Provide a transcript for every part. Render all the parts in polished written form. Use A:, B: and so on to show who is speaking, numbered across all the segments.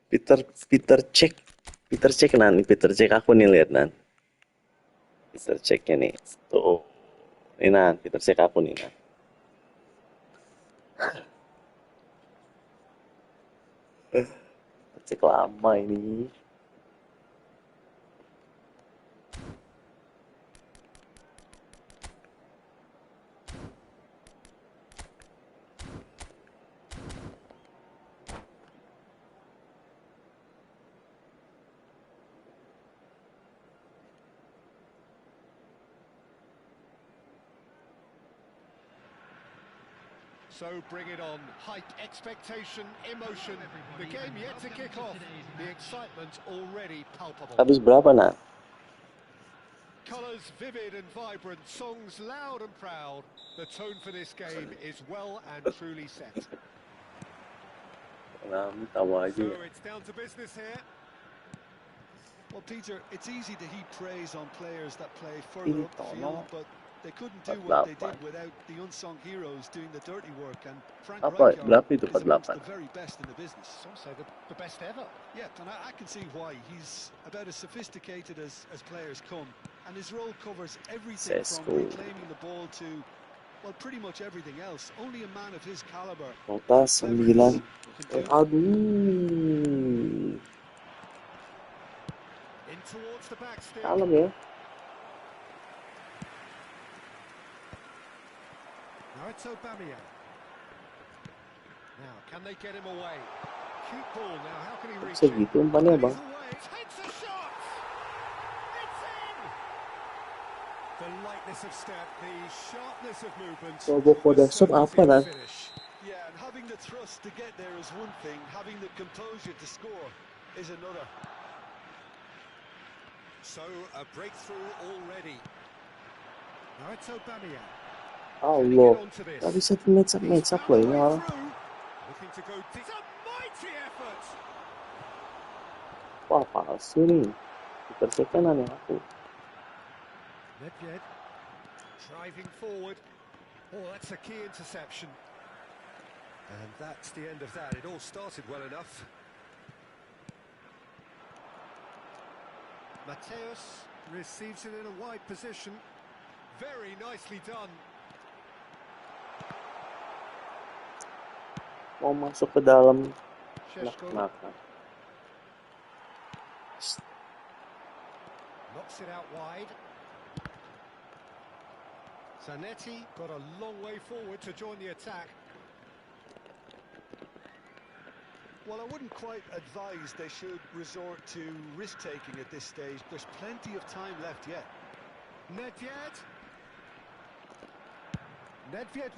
A: Peter cek nan, Peter cek aku nih lihat nan. Peter ceknya nih, tuh, ini nan, Peter cek aku nih nan. Cek lama ini.
B: So bring it on. Hype, expectation, emotion. The game yet to kick off. The excitement already palpable.
A: Habis berapa nan?
B: Colours vivid and vibrant, songs loud and proud. The tone for this game is well and truly set. So it's down to business here.
C: Well, Peter, it's easy to heap praise on players that play further up the field, but they couldn't do what they did without the unsung heroes doing the dirty work. And Frank Rijkaard is amongst the very best in the business.
B: Some say the best ever.
C: Yeah, and I can see why. He's about as sophisticated as players come, and his role covers everything from reclaiming the ball to, well, pretty much everything else. Only a man of his caliber.
A: Nota 9. Aduh.
B: In towards the back stick.
A: Kalem ya.
B: Now it's Aubameyang. Now, can they get him away? Cute ball. Now, how can he reach it?
A: Segitu umpannya, Bang.
B: Takes a shot. It's in. The lightness of step, the sharpness of movement.
A: Apa nan?
C: Yeah, and having the thrust to get there is one thing. Having the composure to score is another.
B: So a breakthrough already. Now it's Aubameyang.
A: Allah, gak bisa match up loh ini malah.
B: Looking to go deep. It's a mighty effort.
A: Wah, palsu nih. Dipercekkan aneh aku.
B: Nedved driving forward. Oh, that's a key interception. And that's the end of that. It all started well enough. Mateus receives it in a wide position. Very nicely done.
A: Mau masuk ke dalam.
B: Knocks it out wide. Zanetti got a long way forward to join the attack.
C: Well, I wouldn't quite advise they should resort to risk-taking at this stage. There's plenty of time left yet.
B: Nedved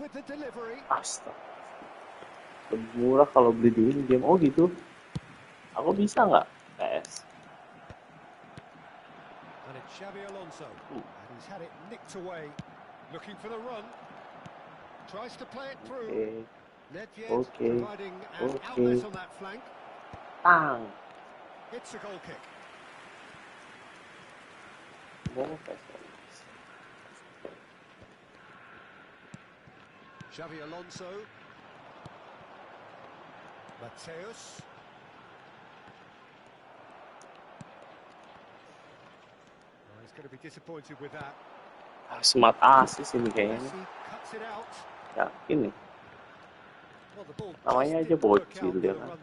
B: with the delivery.
A: Astaga. Murah kalau beli di game. Oh gitu. Aku bisa nggak? PS.
B: And it's Xabi Alonso. And he's had it nicked away. Looking for the run. Tries to play it through. Nedved providing an outlet on that flank.
A: Tang.
B: It's a goal kick. Xabi Alonso. Mateus. Well, he's going to be disappointed with that.
A: Smart assist ini kayaknya.
B: Cuts it out.
A: Yakin nih.
B: Well, the ball
A: namanya aja bocil dia kan.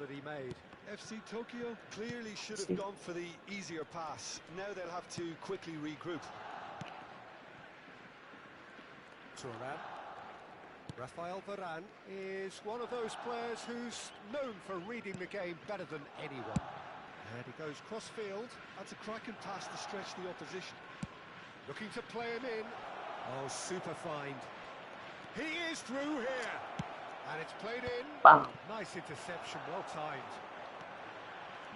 C: FC Tokyo clearly should have gone for the easier pass. Now they'll have to quickly regroup.
B: Turan. Rafael Varane is one of those players who's known for reading the game better than anyone. And he goes cross-field.
C: That's a cracking pass to stretch the opposition.
B: Looking to play him in. Oh, super find. He is through here. And it's played in.
A: Bang.
B: Nice interception, well timed.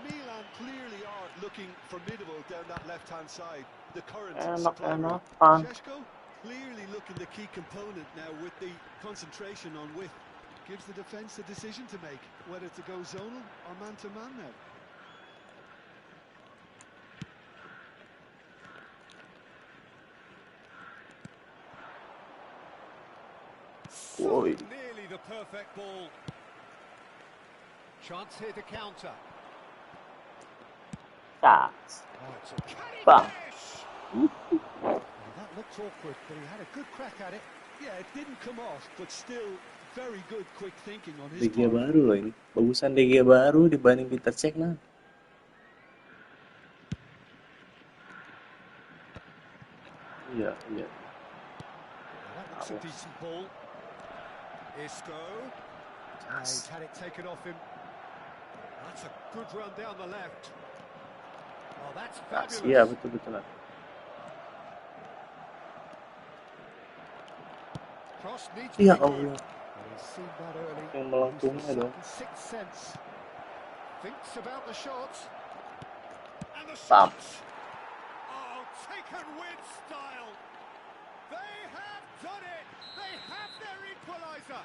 C: Milan clearly are looking formidable down that left-hand side. The current
A: enak.
C: Cech clearly looking the key component now with the concentration on width. Gives the defence a decision to make, whether to go zonal or man-to-man now.
B: So nearly the perfect ball. Chance here to counter.
A: Shots.
B: Oh, can he
A: Bang.
B: finish? Well, that looked awkward, but he had a good crack at it.
C: Yeah, it didn't come off, but still very good quick thinking on his
A: DG
C: part.
A: baru loh ini. Bagusan DG baru dibanding Peter Cech nah. Iya.
B: Well, that looks a decent ball. Isco. He's had it taken off him. That's a good run down the left. Oh, that's fabulous.
A: Iya, betul-betul.
B: Cross needs to
A: Ya
B: be good.
A: Allah.
B: Well, he's seen that early.
A: Yang melengkungnya
B: Using
A: dong.
B: certain sixth sense. Thinks about the shot. And the
A: Bam.
B: shot. Oh, taken with style. They have done it. They have their equaliser.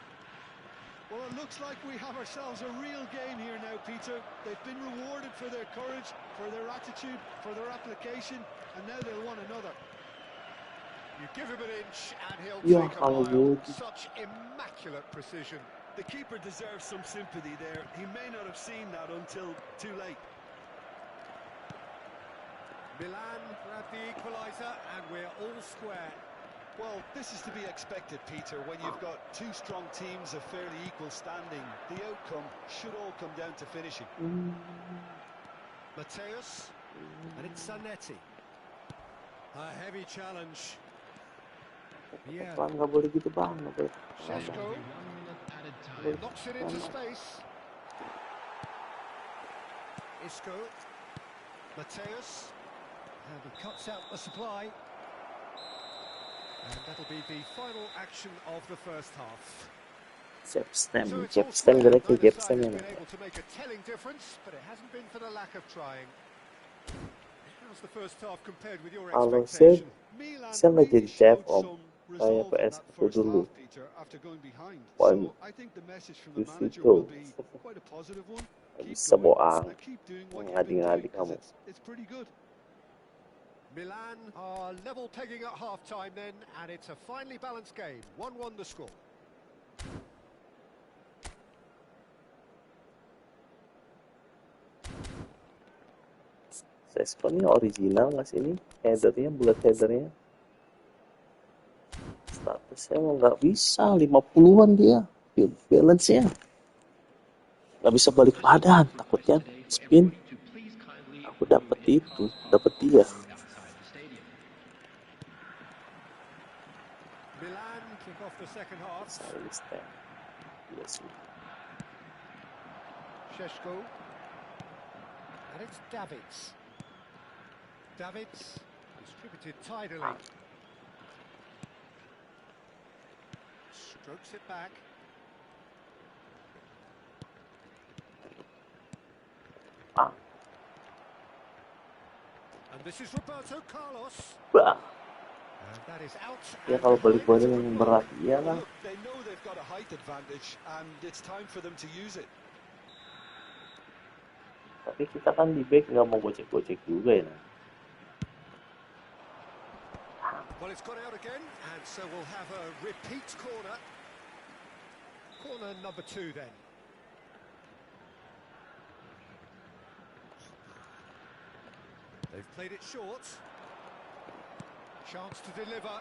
C: Well, it looks like we have ourselves a real game here now, Peter. They've been rewarded for their courage, for their attitude, for their application, and now they'll want another.
B: You give him an inch and he'll
A: Ya
B: take a mile.
A: Allah.
B: Such immaculate precision.
C: The keeper deserves some sympathy there. He may not have seen that until too late.
B: Milan grab the equaliser and we're all square.
C: Well, this is to be expected, Peter. When you've got two strong teams of fairly equal standing, the outcome should all come down to finishing.
B: Mateus, and it's Zanetti. A heavy challenge. Yeah.
A: Bang, nggak boleh gitu bang, nggak boleh.
B: Šeško knocks it into space. Isco, Mateus, and he cuts out the supply. And that'll be the final action of the first half.
A: Jab stem
B: So it's
A: gerai
B: all
A: kayak
B: Neither
A: jab
B: side
A: stem
B: has
A: ya.
B: been able to make a telling difference, but it hasn't been for the lack of trying. How's the first half compared with your
A: Kalau saya
B: expectation?
C: Milan
A: bisa nggak
C: really
A: jadi chef
C: showed
A: om,
C: some
A: kayak
C: resolve in
A: PS
C: that
A: itu
C: first
A: dulu.
C: half, Peter, after going behind.
A: Poin
C: So I think the message from
A: di
C: the manager
A: situ.
C: will be quite a positive one. Keep
A: Bisa
C: going
A: boang,
C: and keep doing what you've been doing
A: ngadi-ngadi
C: because
A: kamu.
C: it's pretty good.
B: Milan are level pegging at half-time then, and it's a finely balanced game. 1-1 the score.
A: Sesko ini original nggak sih ini? Headernya, bullet headernya. Statusnya mau nggak bisa, 50-an dia. Balance-nya. Nggak bisa balik badan, takutnya spin. Aku dapet itu, dapet dia.
B: Milan kick off the second half.
A: Silence time. Yes.
B: Šeško. And it's Davids. Davids distributed tidily. Strokes it back.
A: Ah.
B: And this is Roberto Carlos.
A: Bah.
B: And that is out.
A: Ya kalau balik badan yang berat, iyalah.
C: Look, they know they've got a height advantage and it's time for them to use it.
A: Tapi kita kan di back nggak mau gocek-gocek juga ya.
B: Well, it's gone out again, and so we'll have a repeat corner. Corner number 2 then. They've played it short. Chance to deliver.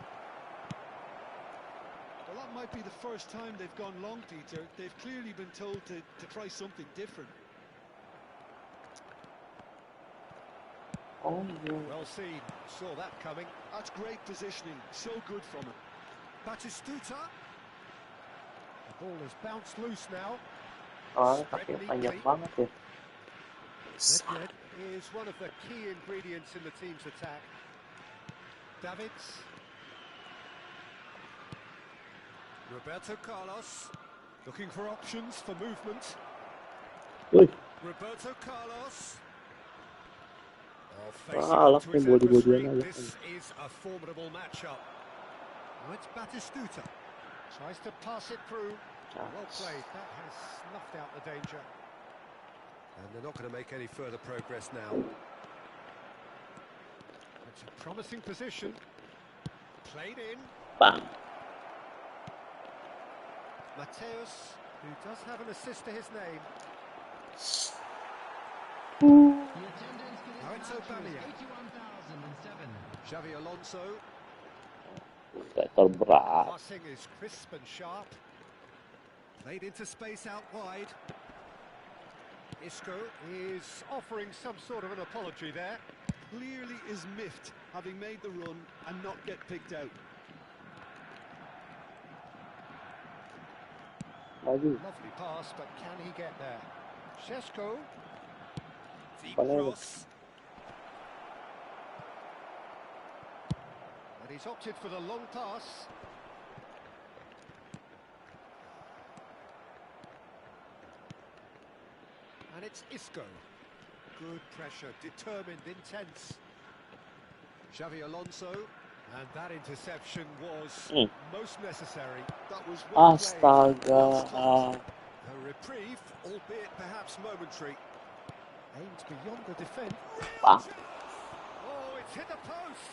C: Well, that might be the first time they've gone long, Peter. They've clearly been told to try something different.
A: Oh,
B: Well seen. Saw that coming.
C: That's great positioning. So good from him.
B: Batistuta. The ball has bounced loose now.
A: kakinya panjang banget ya.
B: Nedved is one of the key ingredients in the team's attack. Davids. Roberto Carlos. Looking for options for movement.
A: Wih,
B: Roberto Carlos.
A: alak nih body-bodyan aja.
B: This is a formidable matchup. Now it's Batistuta. Tries to pass it through. Well played. That has snuffed out the danger. And they're not going to make any further progress now. It's a promising position. Played in.
A: Bang.
B: Mateus, who does have an assist to his name. Now it's Aubameyang. Xavi Alonso.
A: Terberat.
B: Passing is crisp and sharp. Played into space out wide. Isco is offering some sort of an apology there.
C: Clearly is miffed, having made the run and not get picked out.
B: Lovely pass, but can he get there? Šeško. Deep cross. And he's opted for the long pass. And it's Isco. Good pressure, determined, intense. Xavi Alonso. And that interception was most necessary. That was well played.
A: Astaga.
B: A reprieve, albeit perhaps momentary. Aimed beyond the defence.
A: Ah.
B: Oh, it's hit the post.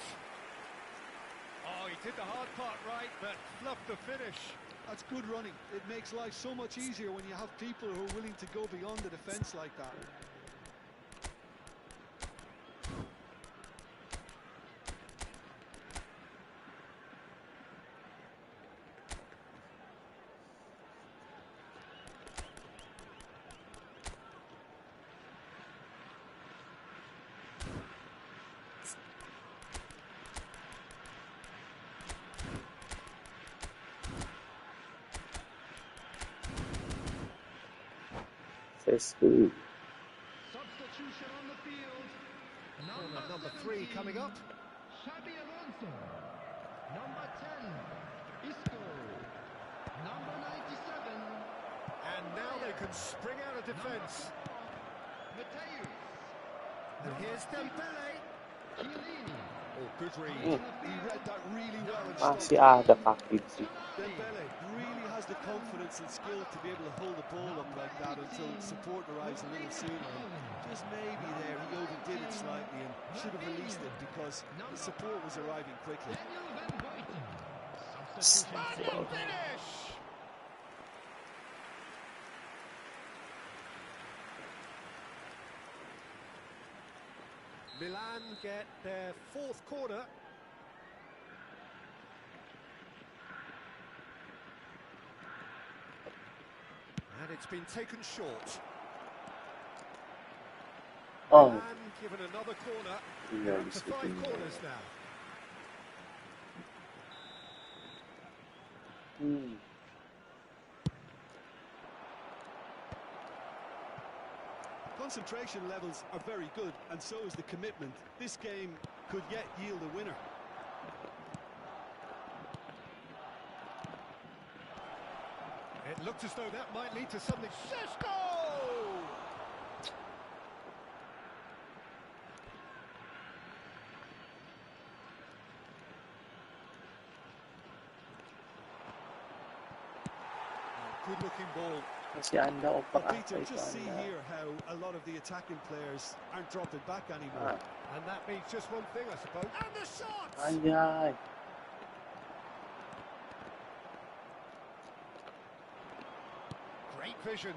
B: Oh, he did the hard part right, but fluffed the finish.
C: That's good running. It makes life so much easier when you have people who are willing to go beyond the defence like that.
A: Substitution
D: on the field.
B: Number 3 coming up.
D: Xabi Alonso. Number 10, Isco. Number 97.
B: And now they can spring out of defence.
D: Mateus.
B: And here's Dembele.
D: Chiellini.
B: Oh, good read.
C: He read that really well and
A: masih
C: stopped.
A: ada kaki sih.
C: Dembele really has the confidence and skill to be able to hold the ball up like that until support arrives a little sooner. Just maybe there he overdid it slightly and should have released it because the support was arriving quickly.
B: Substitution finish. Milan get their 4th corner. And it's been taken short.
A: Oh,
B: Milan given another corner.
A: tinggal
B: Up to 5
A: diskusin.
B: corners now.
C: Concentration levels are very good, and so is the commitment. This game could yet yield a winner.
B: It looked as though that might lead to something. Šeško! Good-looking ball.
A: Masih ada oper
C: But Peter,
A: apa itu
C: just see
A: Anda?
C: here how a lot of the attacking players aren't dropping back anymore.
B: And that means just one thing, I suppose. And the shot!
A: Anjay.
B: Great vision.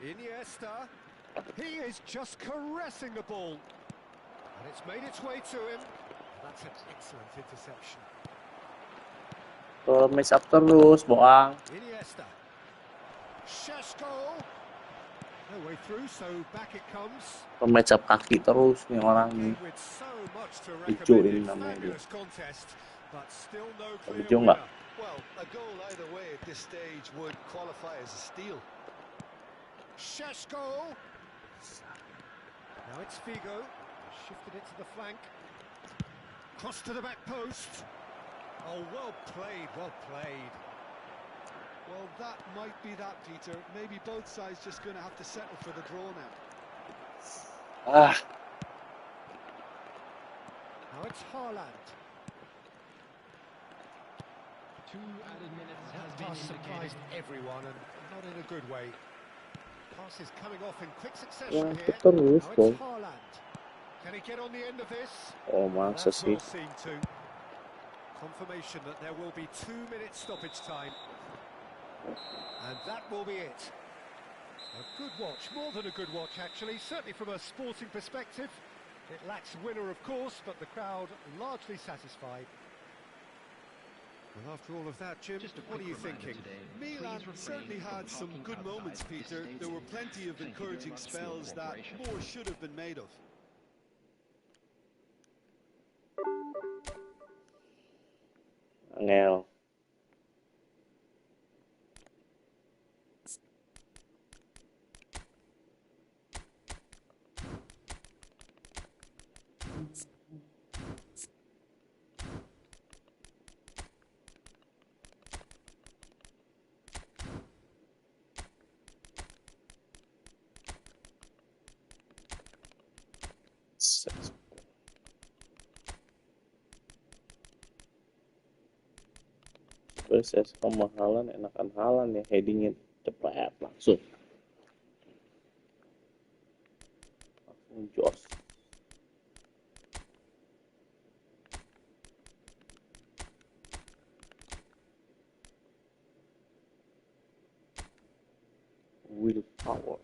B: Iniesta. He is just caressing the ball. And it's made its way to him. That's an excellent interception.
A: Tuh, mix up terus, boang.
B: Iniesta. Šeško. No way through, so back it comes.
A: Match up kaki terus nih orang nih.
B: With so much to
A: Hijau
B: recommend
A: ini
B: it.
A: namanya dia.
B: Fabulous contest, but still no clear
A: Hijau nggak?
B: winner.
C: Well, a goal either way at this stage would qualify as a steal.
B: Šeško. Now it's Figo. Shifted it to the flank. Cross to the back post. Oh, well played, well played.
C: Well, that might be that, Peter. Maybe both sides just going to have to settle for the draw now.
A: Ah,
B: Now it's Haaland.
D: 2 added minutes has
B: That
D: been
B: pass surprised
D: indicated.
B: everyone, and not in a good way. Pass is coming off in quick
A: ya
B: succession
A: itu
B: here.
A: terus
B: Now
A: dong.
B: it's Haaland. Can he get on the end of this?
A: Oh, masa
B: That's
A: sih.
B: well seen to. Confirmation that there will be 2 minutes stoppage time. And that will be it. A good watch, more than a good watch actually, certainly from a sporting perspective. It lacks winner of course, but the crowd largely satisfied. Well, after all of that, Jim, what are you thinking?
C: Milan certainly had some good moments, Peter. There were plenty of encouraging spells that more should have been made of.
A: Angel. Proses kemahalan enakan halan ya, headingnya cepat langsung jos. Willpower.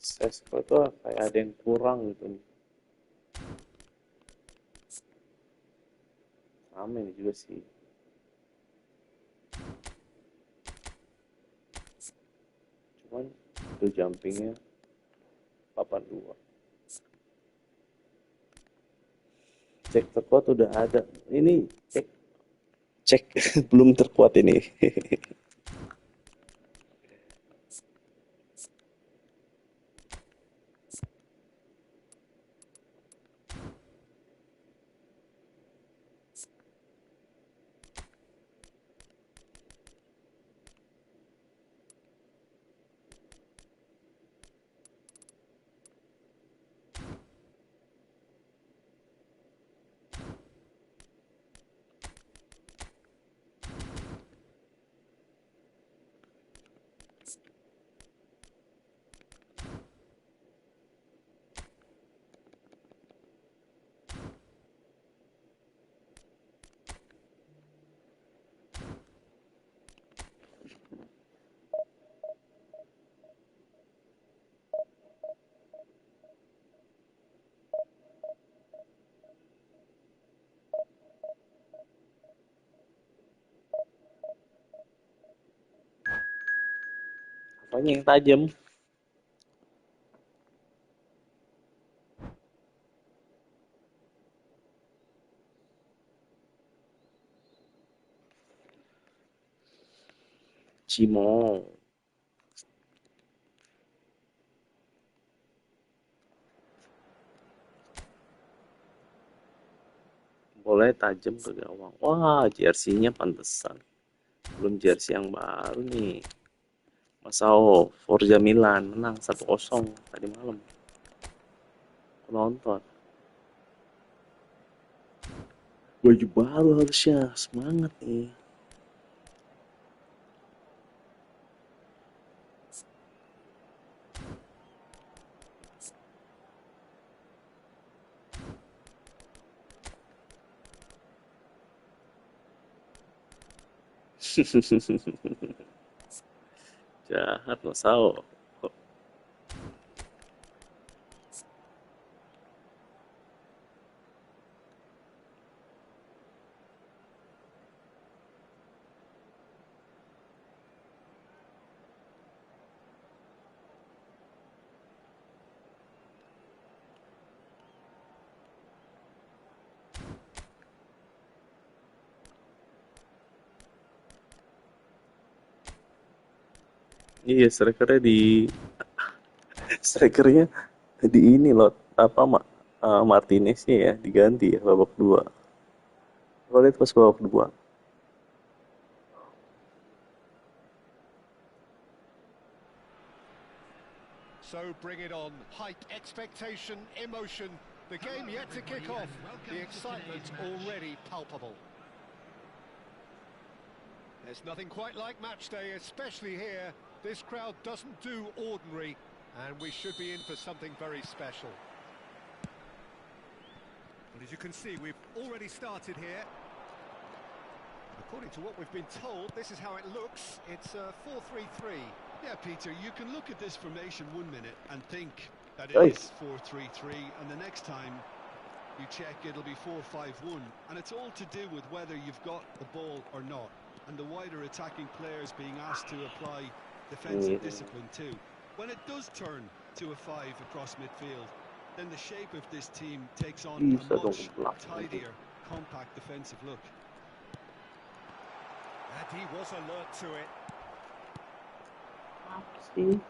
A: Saya itu kayak ada yang kurang gitu nih. Sama ini juga sih. Cuman itu jumpingnya 82. Cek terkuat udah ada. Ini cek belum terkuat ini. Apanya yang tajam? Cimong. Boleh tajam ke gawang. Wah, jersey-nya pantesan. Belum jersey yang baru nih. Masao Forza Milan menang 1-0 tadi malam. Penonton. Baju baru harusnya, semangat nih. Jahat Masao. Iya, strikernya di ini loh, apa Martineznya ya diganti ya babak 2. Kalau lihat pas babak 2.
B: So bring it on. Hype, expectation, emotion. The game yet to kick off. The excitement already palpable. There's nothing quite like match day, especially here. This crowd doesn't do ordinary, and we should be in for something very special. But as you can see, we've already started here. According to what we've been told, this is how it looks. It's a 4-3-3.
C: Yeah, Peter, you can look at this formation 1 minute and think that it
A: Oi.
C: is 4-3-3, and the next time you check, it'll be 4-5-1. And it's all to do with whether you've got the ball or not, and the wider attacking players being asked to apply defensive discipline too. When it does turn to a 5 across midfield, then the shape of this team takes on a much tidier, compact defensive look.
B: And he was alert to it.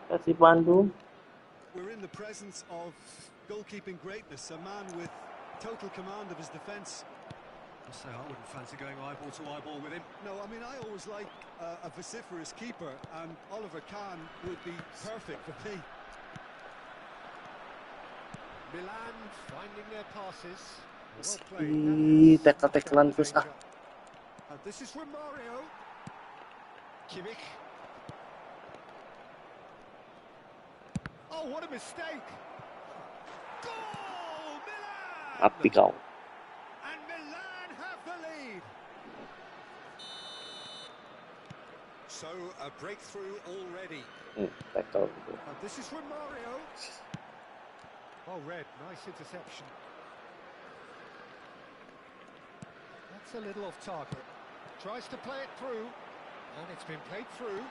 A: Kasih Bandung.
C: We're in the presence of goalkeeping greatness, a man with total command of his defence.
B: I say I wouldn't fancy going eyeball to eyeball with him.
C: No, I mean, I always like a vociferous keeper, and Oliver Kahn would be perfect for me.
B: Milan finding their passes. Well
A: played. Tackle-tacklean terus ah.
B: And this is from Mario. Kimmich. Oh, what a mistake! Goal, Milan!
A: Api kau.
B: And Milan have the lead. So a breakthrough already.
A: Tackle.
B: And this is from Mario. Oh, Red, nice interception. That's a little off target. Tries to play it through, and it's been played through.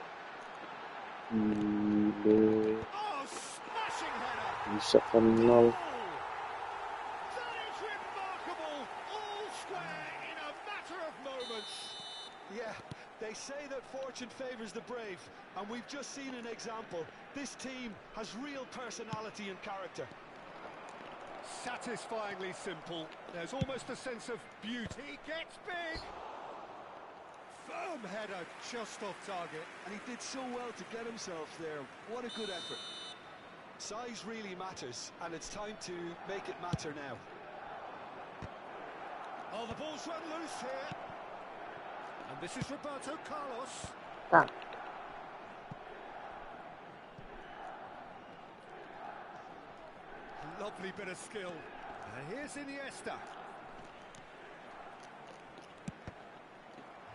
B: Oh, smashing header!
A: Bisa kenal.
B: That is remarkable! All square in a matter of moments.
C: Yeah, they say that fortune favours the brave, and we've just seen an example. This team has real personality and character.
B: Satisfyingly simple. There's almost a sense of beauty. Gets big. Firm header, just off target.
C: And he did so well to get himself there. What a good effort. Size really matters, and it's time to make it matter now.
B: Oh, the ball's run loose here. And this is Roberto Carlos.
A: Ah.
B: Lovely bit of skill. And here's Iniesta.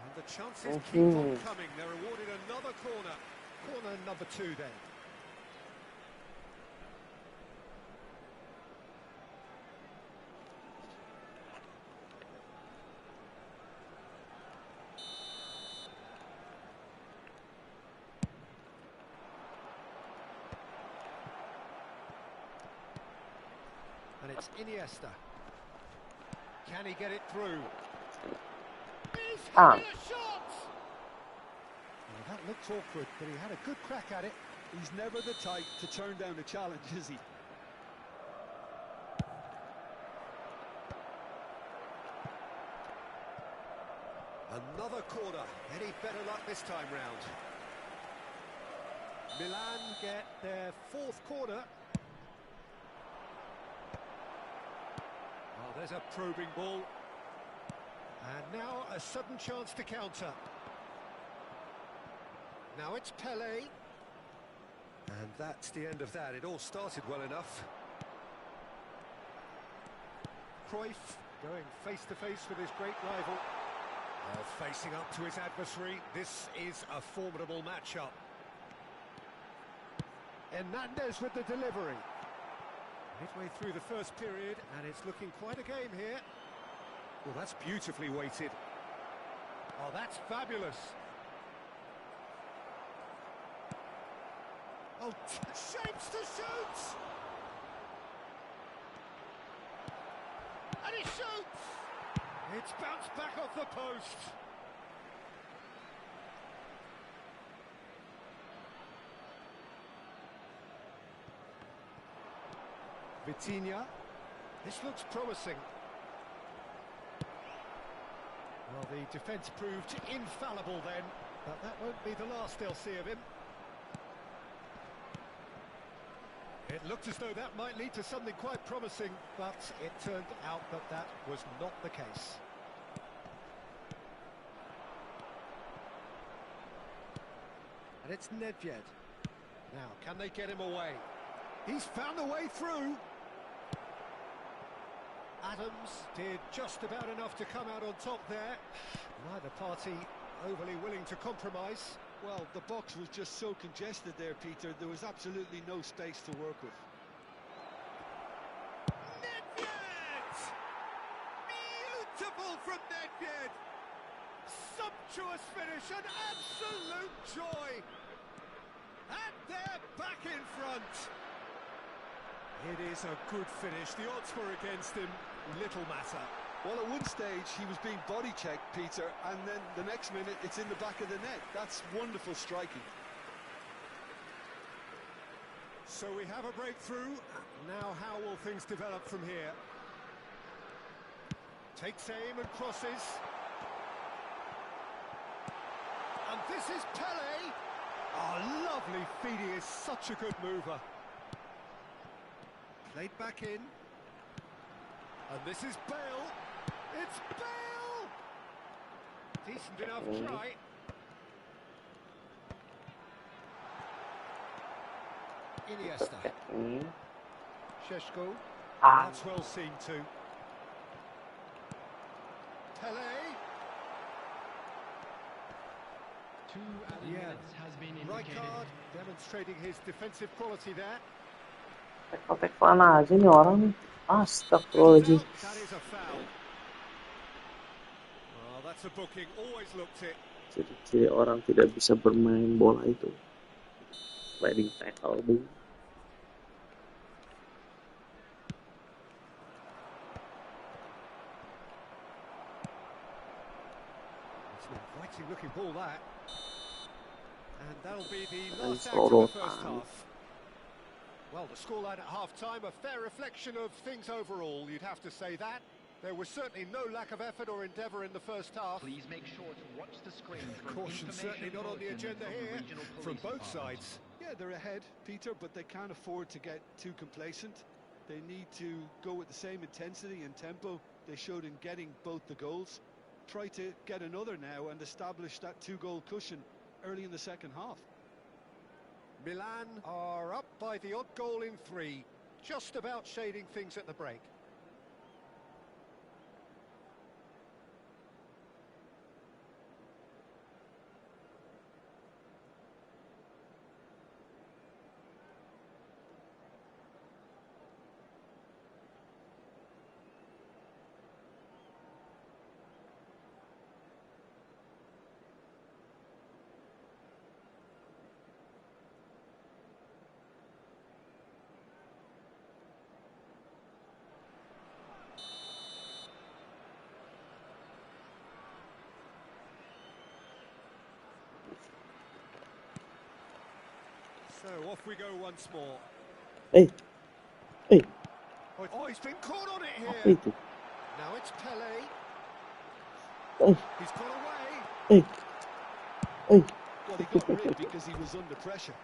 B: And the chances keep on coming. They're awarded another corner. Corner number 2 then. And it's Iniesta. Can he get it through? He's having a shot!
C: Well, that looked awkward, but he had a good crack at it. He's never the type to turn down a challenge, is he?
B: Another corner. Any better luck this time round? Milan get their 4th corner. Oh, there's a probing ball. And now a sudden chance to counter. Now it's Pele. And that's the end of that. It all started well enough. Cruyff going face-to-face with his great rival. Facing up to his adversary. This is a formidable matchup. Hernandez with the delivery. Midway through the first period, and it's looking quite a game here. Well, that's beautifully weighted. Oh, that's fabulous. Oh, shapes to shoot! And he shoots! It's bounced back off the post. Vitinha. This looks promising. Well, the defence proved infallible then, but that won't be the last they'll see of him. It looked as though that might lead to something quite promising, but it turned out that that was not the case. And it's Nedved. Now, can they get him away? He's found a way through. Adams did just about enough to come out on top there. Neither party overly willing to compromise.
C: Well, the box was just so congested there, Peter. There was absolutely no space to work with.
B: Nedved! Beautiful from Nedved! Sumptuous finish, an absolute joy! And they're back in front! It is a good finish. The odds were against him. Little matter.
C: Well, at one stage, he was being body-checked, Peter, and then the next minute, it's in the back of the net. That's wonderful striking.
B: So we have a breakthrough. Now how will things develop from here? Takes aim and crosses. And this is Pele. Oh, lovely feed. He is such a good mover. Played back in. And this is Bale. It's Bale! Decent enough try. Iniesta. Šeško. That's well seen too. Pele.
D: 2 added minutes has been indicated.
B: Rijkaard demonstrating his defensive quality there.
A: Tek-tekan aja nih orang nih. Astagfirullahaladzim.
B: That is a foul. Oh, that's a booking. Always looked it.
A: Ciri-ciri orang tidak bisa bermain bola itu sliding tackle, Bung.
B: It's an inviting looking ball that. And that'll be the last act of the first half. Well, the scoreline at half-time, a fair reflection of things overall, you'd have to say that. There was certainly no lack of effort or endeavour in the first half.
D: Please make sure to watch the screen for
B: Caution certainly not on the agenda here, from both sides.
C: Yeah, they're ahead, Peter, but they can't afford to get too complacent. They need to go with the same intensity and tempo they showed in getting both the goals. Try to get another now and establish that 2-goal cushion early in the second half.
B: Milan are up by the odd goal in 3, just about shading things at the break. So off we go once more.
A: Hey.
B: Oh, he's been caught on it
A: Apa
B: here.
A: itu?
B: Now it's Pele. He's got away.
C: Well, he got rid because he was under pressure.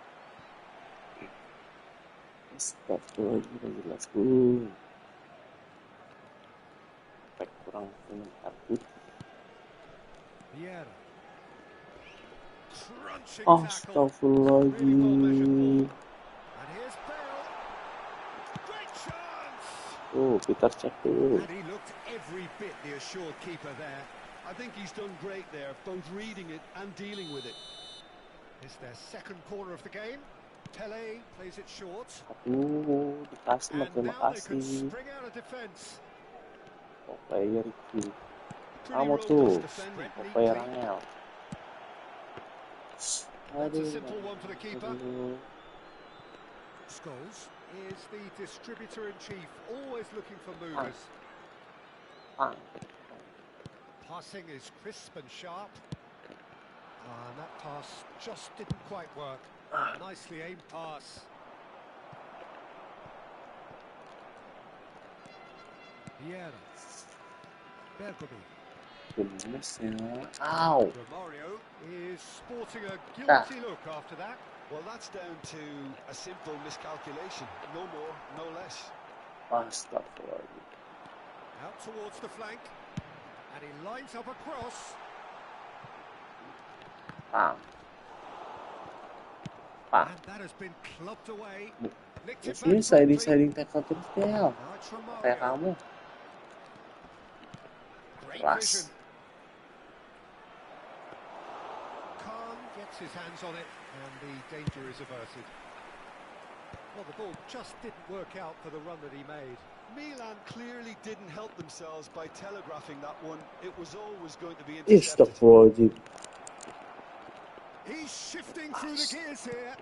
A: Astagfirullahaladzim, jelas Bung. Efek kurang mengerti.
B: Vieira. Crunching tackle.
A: Astagfirullahaladzim.
B: And here's Bale. Great chance.
A: Oh, Peter cek dulu.
B: And he looked every bit the assured keeper there.
C: I think he's done great there, both reading it and dealing with it.
B: It's their second corner of the game. Pele plays it short.
A: Dikasih,
B: And
A: terima
B: now they can
A: kasih.
B: spring out a defence.
A: Oh, player itu.
C: Pretty
A: Kamu
C: robust
A: tuh,
C: defending.
A: oh, player angel.
B: That's a simple one for the keeper. Scholes is the distributor-in-chief, always looking for movers. Passing is crisp and sharp. And that pass just didn't quite work. Nicely aimed pass. Vieira. Bergomi.
A: Goodness, ow.
B: Romario is sporting a
A: Ah.
B: guilty look after that.
C: Well, that's down to a simple miscalculation. No more, no less.
A: Astagfirullahaladzim.
B: Out towards the flank. And he lines up a cross.
A: Pam. Pam.
B: And that has been clubbed away. Nicked it
A: Ini
B: back promptly.
A: sliding tackle terus Del.
B: Now it's
A: Kayak
B: Romario.
A: kamu.
B: Great
A: Keras.
B: vision. Khan gets his hands on it and the danger is averted. Well, the ball just didn't work out for the run that he made.
C: Milan clearly didn't help themselves by telegraphing that one. It was always going to be intercepted.
A: Astagfirullahaladzim.
B: He's shifting through the gears here.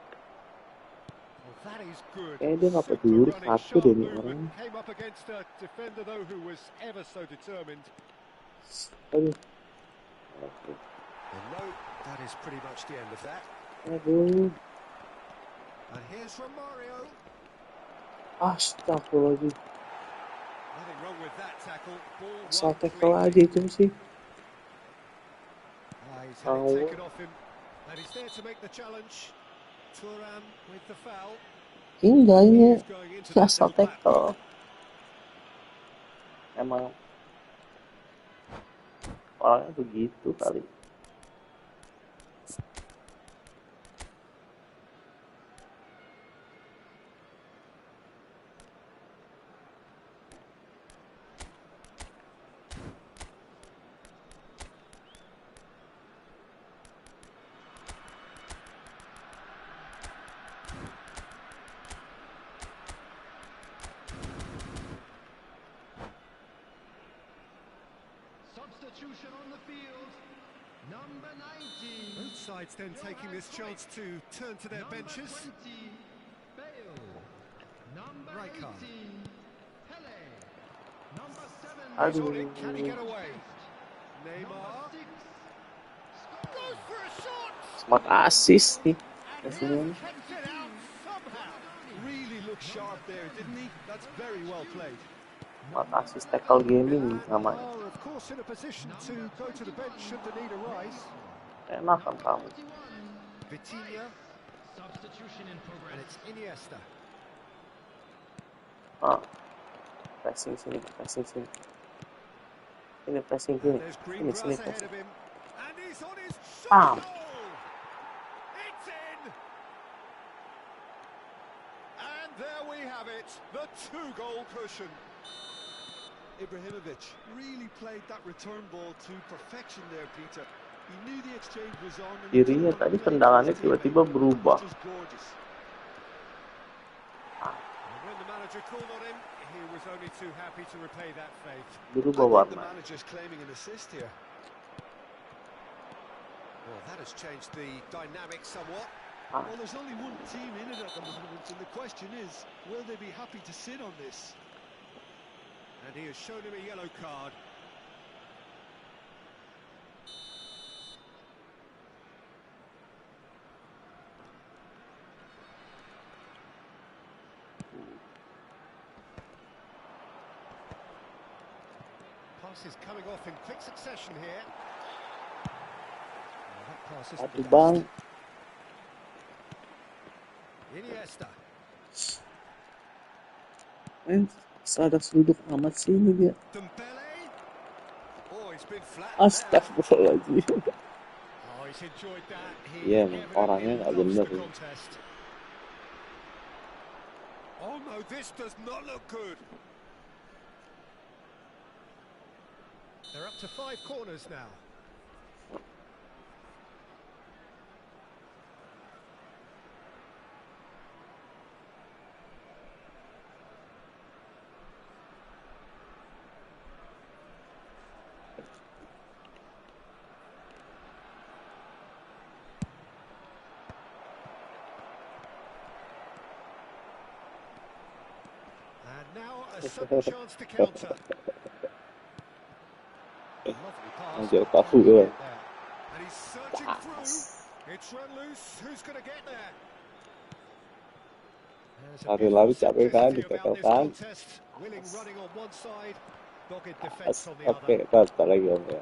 B: Well, that is good.
A: Dia nggak
B: Super
A: peduli
B: running,
A: satu
B: sharp
A: deh nih
B: movement.
A: orang.
B: Came up against a defender though who was ever so determined.
A: Aduh.
B: And no, that is pretty much the end of that.
A: Aduh.
B: And here's Romario.
A: Astagfirullahaladzim.
B: Nothing wrong with that tackle. Ball
A: Asal
B: won
A: tackle
B: cleanly.
A: aja itu sih.
B: He's had it taken off him. And he's there to make the challenge. Thuram with the foul.
A: Enggak ini.
B: He's going into
A: Ya
B: that
A: asal
B: little back.
A: tackle. Emang orangnya begitu kali.
D: Substitution on the field. Number 19.
B: Both sides then taking this chance to turn to their benches.
D: Number 20, Bale. Number
B: Rijkaard.
D: 18, Pele. Number 7,
B: He's on it. Can he get away?
D: Number
B: Neymar
D: 6,
B: goes for a shot.
A: Smart assist nih.
B: And he
A: Kemudian
B: kept it out somehow.
C: Really looked sharp there, didn't he? That's very well played.
A: smart assist tackle gaming namanya.
B: Are of course in a position to go to the bench should the need arise.
A: Enak kan kamu.
D: 41.
B: Vitinha
D: Substitution in
B: and
D: progress.
B: it's Iniesta.
A: Ah. Pressing sini, pressing sini. Ini pressing sini.
B: There's
A: Sini,
B: green
A: sini
B: grass ahead
A: pressing.
B: of him. And he's on his
A: Bam.
B: shot goal. It's in. And there we have it. The 2-goal cushion.
C: Ibrahimovic really played that return ball to perfection there, Peter. He knew the exchange was on. And
A: Dirinya tadi tendangannya tiba-tiba berubah.
C: Just gorgeous.
B: And when the manager called on him, he was only too happy to repay that faith.
A: Berubah
C: I think the
A: warna.
C: manager's claiming an assist here.
B: Well, that has changed the dynamic somewhat.
A: Ah.
C: Well, there's only one team in it at the moment, and the question is, will they be happy to sit on this?
B: And he has shown him a yellow card. Passes coming off in quick succession here. Well, that pass isn't
A: Aduh
B: the
A: bang.
B: best. Iniesta.
A: Sadar sudut amat sini dia.
B: Dembele. Oh, he's been flat.
A: Astagfirullahaladzim.
B: Oh, he's enjoyed that. He
A: Iya, emang orangnya nggak
B: loves
A: bener.
B: the contest. Oh no, this does not look good. They're up to 5 corners now. And now a sudden chance to counter. Lovely pass.
A: Anjir, kaku
B: Can't
A: ya.
B: get there. And he's searching through. It's run loose. Who's going to get there? There's a
A: Lari-lari
B: beautiful
A: capek kan,
B: simplicity about
A: ditekel
B: this
A: kan.
B: contest. Willing running on one side Dogged defence on the
A: Oke,
B: other.
A: kata lagi om ya.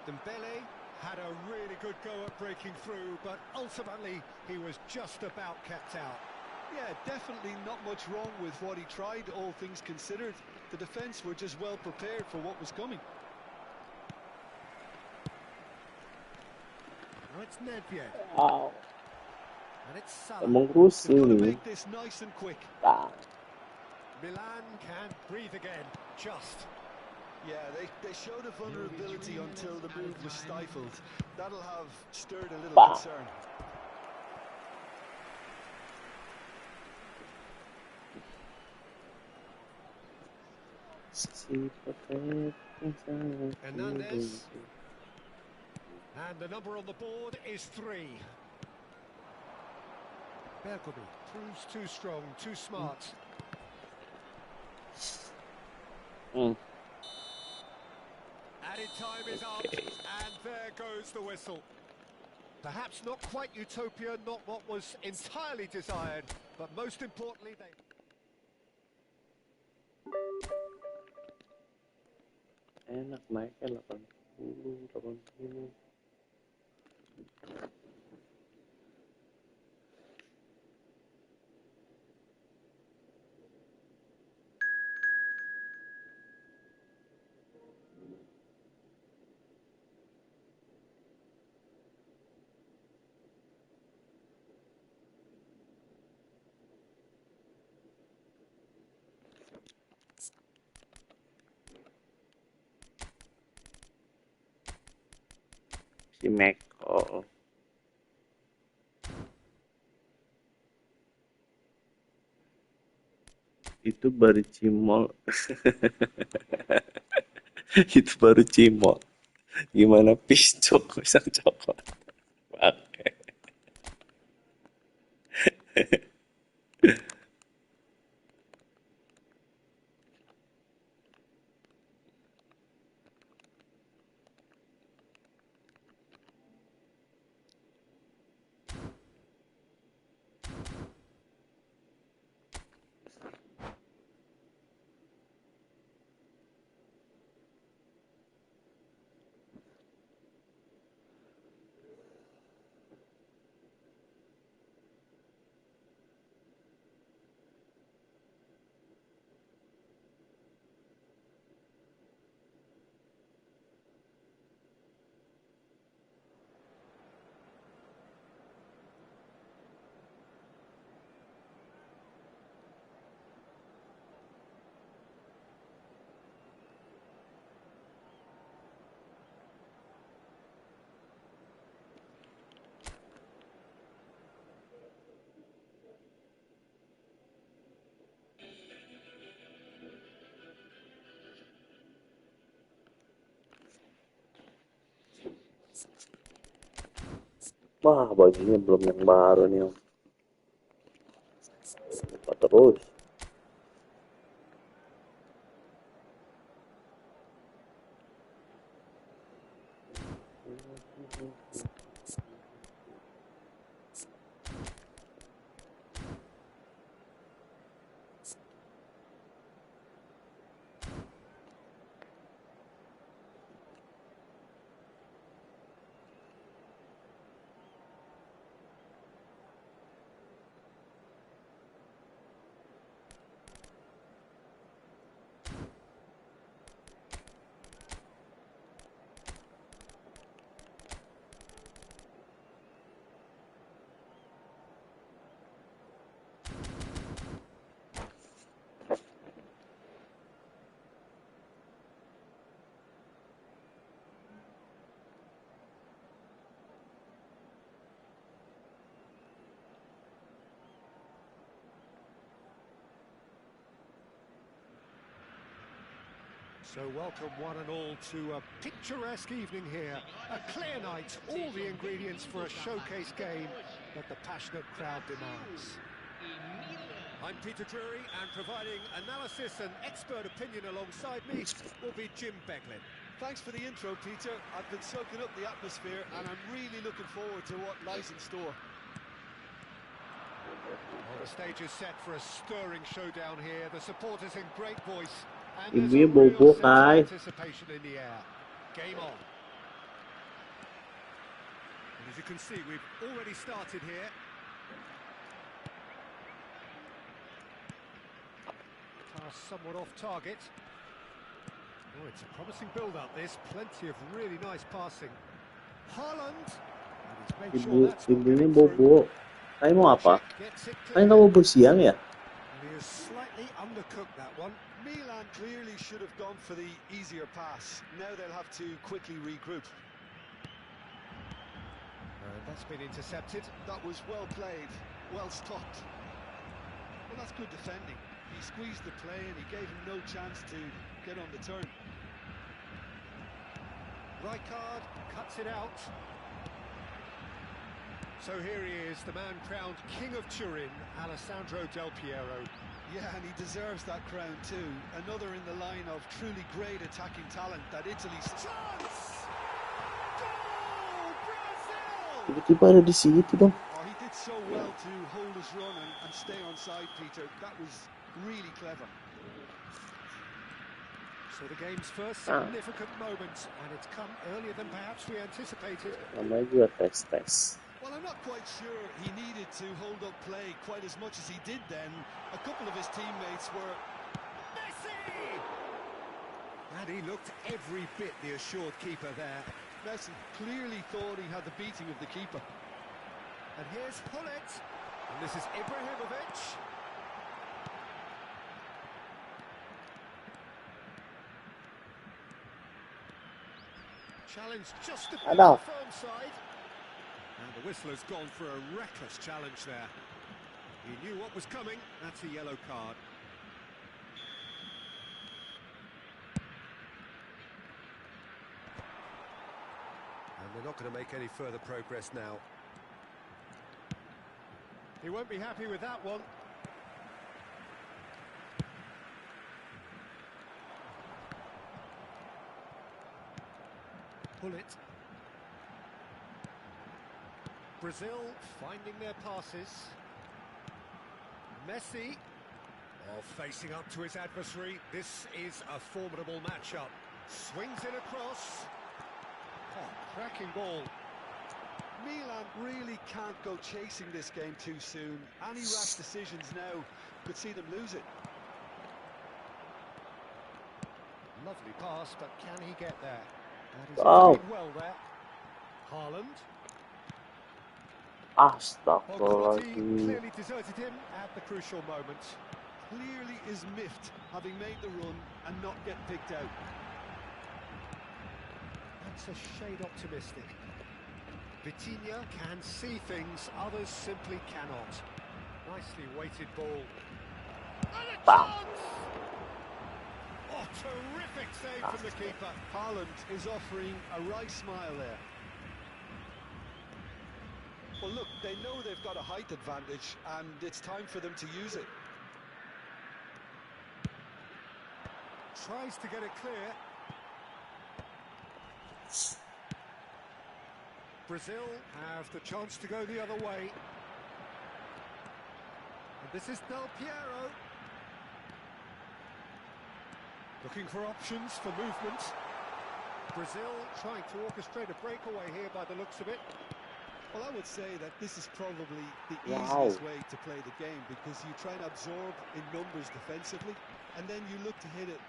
B: Dembele had a really good go at breaking through, but ultimately he was just about kept out.
C: Yeah, definitely not much wrong with what he tried, all things considered. The defence were just well prepared for what was coming.
B: Now it's Nedved.
A: Wow.
B: And it's Salah.
A: Emang
C: They've got to
A: rusuh.
C: make this nice and quick.
B: Milan can breathe again, just.
C: Yeah, they showed a vulnerability until the move was stifled. That'll have stirred a little concern.
B: Hernandez. And the number on the board is 3. Berkobi proves too strong, too smart. Added time is up, and there goes the whistle. Perhaps not quite utopia, not what was entirely desired, but most importantly they...
A: Enak naiknya 80. Si Meko itu baru cimol. Itu baru cimol. Gimana piscok pisang coklat pakai. Wah, bajunya belum yang baru nih om. Lupa terus.
B: So welcome one and all to a picturesque evening here. A clear night, all the ingredients for a showcase game that the passionate crowd demands. I'm Peter Drury, and providing analysis and expert opinion alongside me will be Jim Beglin.
C: Thanks for the intro, Peter. I've been soaking up the atmosphere, and I'm really looking forward to what lies in store.
B: Well, the stage is set for a stirring showdown here. The supporters in great voice, And there's
A: Ibunya
B: a real
A: bobo
B: sense of
A: kay.
B: anticipation in the air. Game on. And as you can see, we've already started here. Pass somewhat off target. Oh, it's a promising build-up, this. Plenty of really nice passing. Haaland. And he's made sure that's not
A: Ibunya
B: getting through.
A: bobo. Kaya mo apa?
B: Gets it
A: Kaya
B: clear.
A: na bobo siyang ya?
B: And he has slightly undercooked that one.
C: Milan clearly should have gone for the easier pass. Now they'll have to quickly regroup.
B: And that's been intercepted.
C: That was well played, well stopped. Well, that's good defending. He squeezed the play and he gave him no chance to get on the turn.
B: Rijkaard cuts it out. So here he is, the man crowned King of Turin, Alessandro Del Piero.
C: Yeah, and he deserves that crown too. Another in the line of truly great attacking talent that Italy's
B: Chance! Goal! Brazil!
A: Tiba-tiba ada di situ dong.
C: Oh, he did so well to hold his run and stay onside, Peter. That was really clever.
B: So the game's first significant moment, and it's come earlier than perhaps we anticipated.
A: Namanya juga tes.
C: Well, I'm not quite sure he needed to hold up play quite as much as he did then. A couple of his teammates were...
B: Messi! And he looked every bit the assured keeper there.
C: Messi clearly thought he had the beating of the keeper.
B: And here's Hullet. And this is Ibrahimovic. Challenge just a bit on the firm side. And the whistler's gone for a reckless challenge there. He knew what was coming. That's a yellow card. And they're not going to make any further progress now. He won't be happy with that one. Pull it. Brazil finding their passes. Messi, facing up to his adversary. This is a formidable matchup. Swings it across. Oh, cracking ball.
C: Milan really can't go chasing this game too soon. Any rash decisions now could see them lose it.
B: Lovely pass, but can he get there? That is
A: Wow.
B: well there. Haaland.
A: Astagfirullahaladzim.
B: Quality clearly deserted him at the crucial moment.
C: Clearly is miffed, having made the run and not get picked out.
B: That's a shade optimistic. Vitinha can see things, others simply cannot. Nicely weighted ball. And a chance! Oh, terrific save from the keeper.
C: Haaland is offering a right smile there. Well, look, they know they've got a height advantage, and it's time for them to use it.
B: Tries to get it clear. Brazil have the chance to go the other way. And this is Del Piero. Looking for options for movement. Brazil trying to orchestrate a breakaway here by the looks of it.
C: Well, I would say that this is probably the easiest way to play the game, because you try and absorb in numbers defensively, and then you look to hit it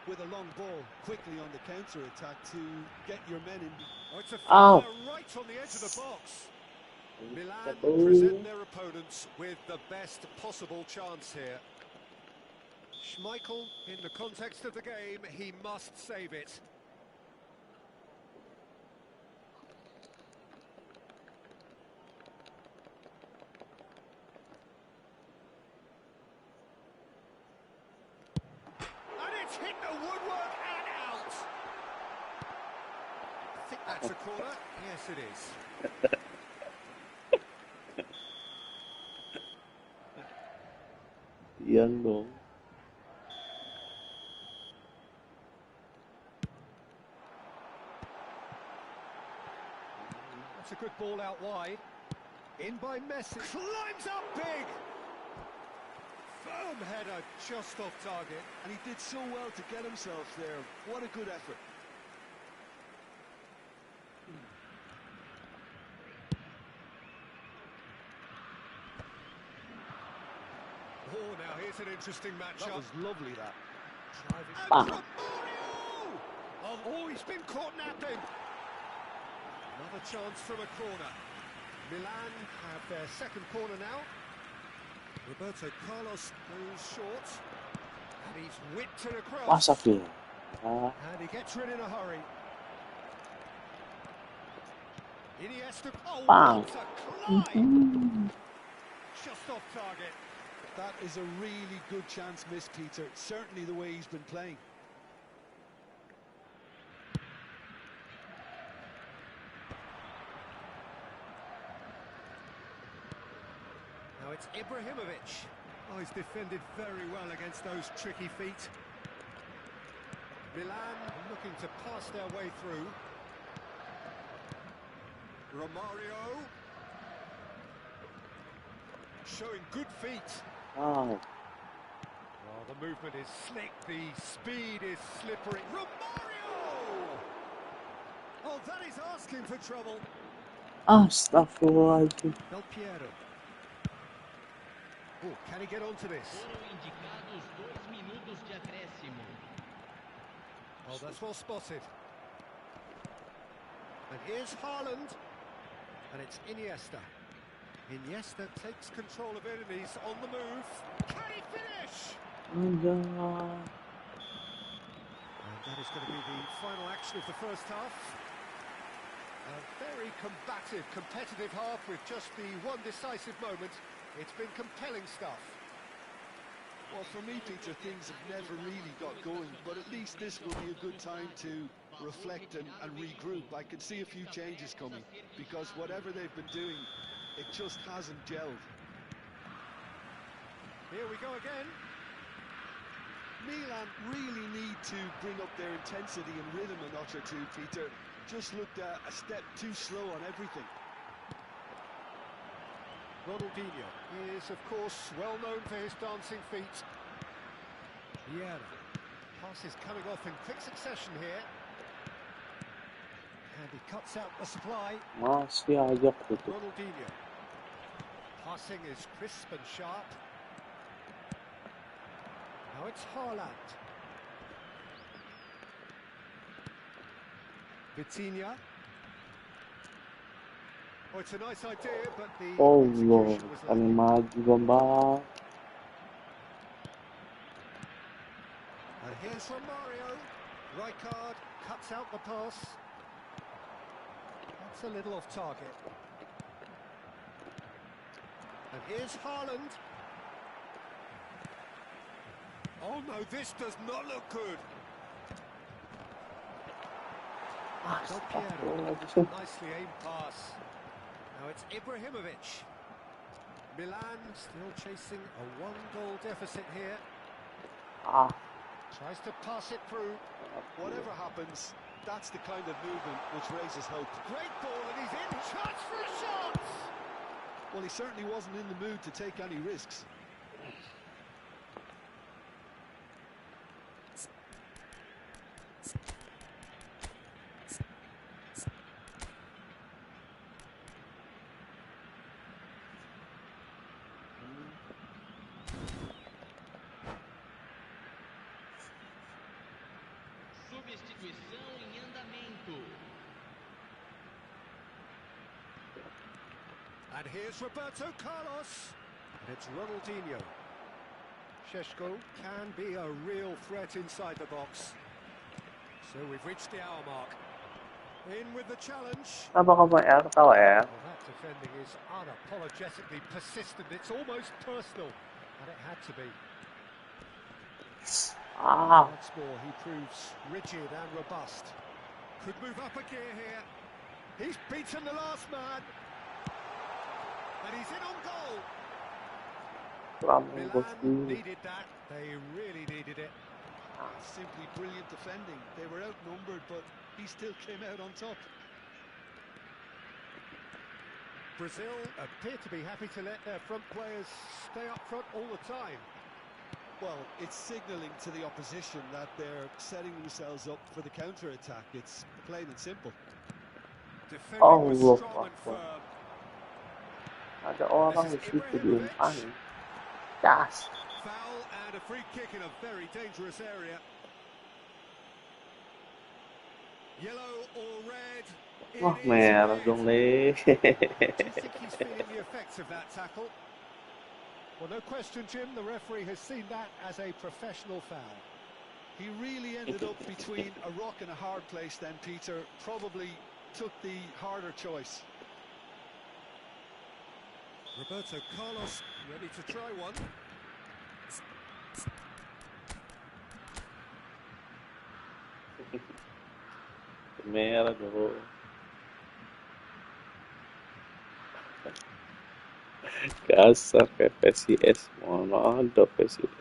C: with a long ball quickly on the counter-attack to get your men in.
B: Oh, it's a fire right on the edge of the box. Milan present their opponents with the best possible chance here. Schmeichel, in the context of the game, he must save it. And it's hit the woodwork and out. I think that's a corner. Yes, it is.
A: Yan dong.
B: That's a good ball out wide. In by Messi. Climbs up big. Firm header, just off target.
C: And he did so well to get himself there. What a good effort.
B: Oh, now here's an interesting matchup.
C: That was lovely, that.
B: And Romario! Oh, he's been caught napping. Another chance from a corner. Milan have their second corner now. Roberto Carlos goes short. And he's whipped it across.
A: Masa dia.
B: And he gets rid in a hurry. Iniesta. Oh,
A: Bang.
B: what a climb! Just off target.
C: That is a really good chance missed, Peter. Certainly the way he's been playing.
B: Now it's Ibrahimovic. Oh, he's defended very well against those tricky feet. Milan looking to pass their way through. Romario. Showing good feet.
A: Wow.
B: Well, the movement is slick, the speed is slippery. Romario! Oh, that is asking for trouble.
A: Astaghfirullahaladzim.
B: Del Piero. Oh, can he get onto this?
D: Foram indicados 2 minutos de acréscimo.
B: Oh, that's well spotted. And here's Haaland. And it's Iniesta. Iniesta takes control of it and he's on the move. Can he finish? And that is going to be the final action of the first half. A very combative, competitive half with just the one decisive moment. It's been compelling stuff.
C: Well, for me, Peter, things have never really got going, but at least this will be a good time to reflect and regroup. I can see a few changes coming, because whatever they've been doing, it just hasn't gelled.
B: Here we go again.
C: Milan really need to bring up their intensity and rhythm a notch or two, Peter. Just looked a step too slow on everything.
B: Ronaldinho is, of course, well known for his dancing feet. Vieira. Pass is coming off in quick succession here. And he cuts out the supply.
A: Masih aja gitu.
B: Ronaldinho. Passing is crisp and sharp. Now it's Haaland. Vitinha. Oh, it's a nice idea, but the
A: Allah,
B: execution was
A: kami
B: lacking.
A: maju Bambang.
B: And here's Romario. Rijkaard cuts out the pass. That's a little off target. And here's Haaland. Oh no, this does not look good. Del Piero. Nicely aimed pass. Now it's Ibrahimovic. Milan still chasing a 1-goal deficit here.
A: Ah,
B: Tries to pass it through.
C: Whatever happens, that's the kind of movement which raises hope.
B: Great ball and he's in. Chance for a shot!
C: Well, he certainly wasn't in the mood to take any risks.
D: Substituição em andamento.
B: And here's Roberto Carlos. And it's Ronaldinho. Cech can be a real threat inside the box. So we've reached the hour mark. In with the challenge.
A: apa kamu ya? Ketawa ya?
B: Well, that defending is unapologetically persistent. It's almost personal. And it had to be.
A: Ah,
B: Once more, he proves rigid and robust. Could move up a gear here. He's beaten the last man. And he's in on goal.
A: kamu bos
B: Milan needed that. They really needed it.
C: Simply brilliant defending. They were outnumbered, but he still came out on top.
B: Brazil appear to be happy to let their front players stay up front all the time.
C: Well, it's signalling to the opposition that they're setting themselves up for the counter-attack. It's plain and simple. Defending was
A: Allah
C: strong and
A: Akbar.
C: firm.
A: Ada
C: This
A: orang
C: is
A: di situ
C: Ibrahimovic.
A: diumpahin. Das.
C: Foul and a free kick in a very dangerous area. Yellow or red?
A: Wah,
C: It is
A: merah
C: red.
A: dong, Le.
C: Do you think he's feeling the effects of that tackle?
B: Well, no question, Jim, the referee has seen that as a professional foul.
C: He really ended up between a rock and a hard place then, Peter. Probably took the harder choice. Roberto Carlos ready to try one.
A: Merah dong. Kasar kayak PSIS. Mana ada PSIS.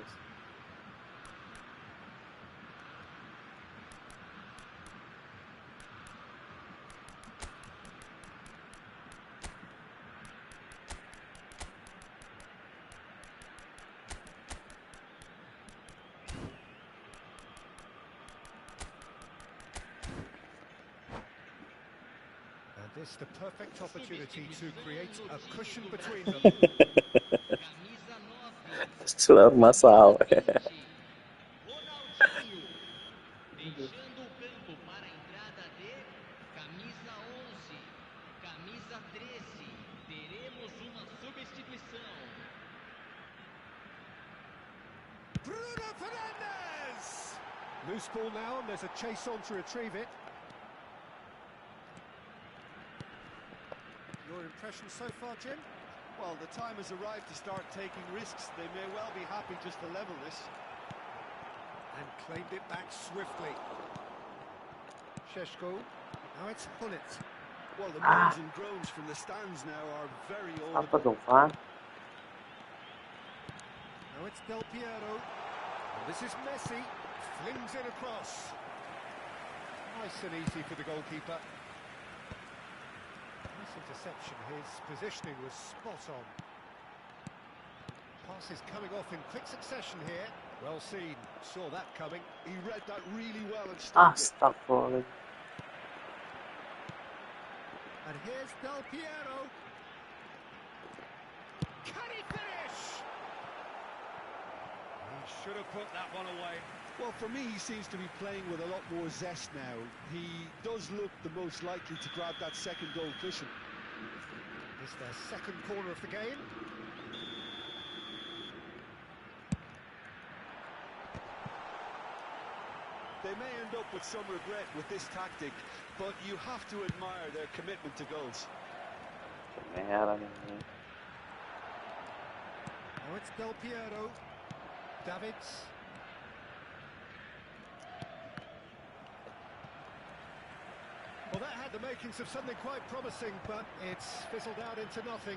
B: This is the perfect opportunity to create a cushion between them.
A: Celular masal.
D: Ronaldinho, deixando o campo para a entrada de camisa 11, camisa 13. Teremos uma substituição.
C: Bruno Fernandes!
B: Loose ball now, and there's a chase on to retrieve it. Your impression so far, Jim?
C: Well, the time has arrived to start taking risks. They may well be happy just to level this.
B: And claimed it back swiftly. Šeško, now it's Hullet.
C: Well, the moans and groans from the stands now are very
A: Apa
C: audible.
A: dong, Fan?
B: Now it's Del Piero. And this is Messi. Flings it across. Nice and easy for the goalkeeper. Nice interception. His positioning was spot on. Passes coming off in quick succession here. Well seen. Saw that coming.
C: He read that really well and stopped it.
A: Astagfirullah.
B: And here's Del Piero. Can he finish?
C: He should have put that one away. Well, for me, he seems to be playing with a lot more zest now. He does look the most likely to grab that second goal cushion.
B: It's their second corner of the game.
C: They may end up with some regret with this tactic, but you have to admire their commitment to goals.
A: Merah ini.
B: Now it's Del Piero. Davids. Well, that had the makings of something quite promising, but it's fizzled out into nothing.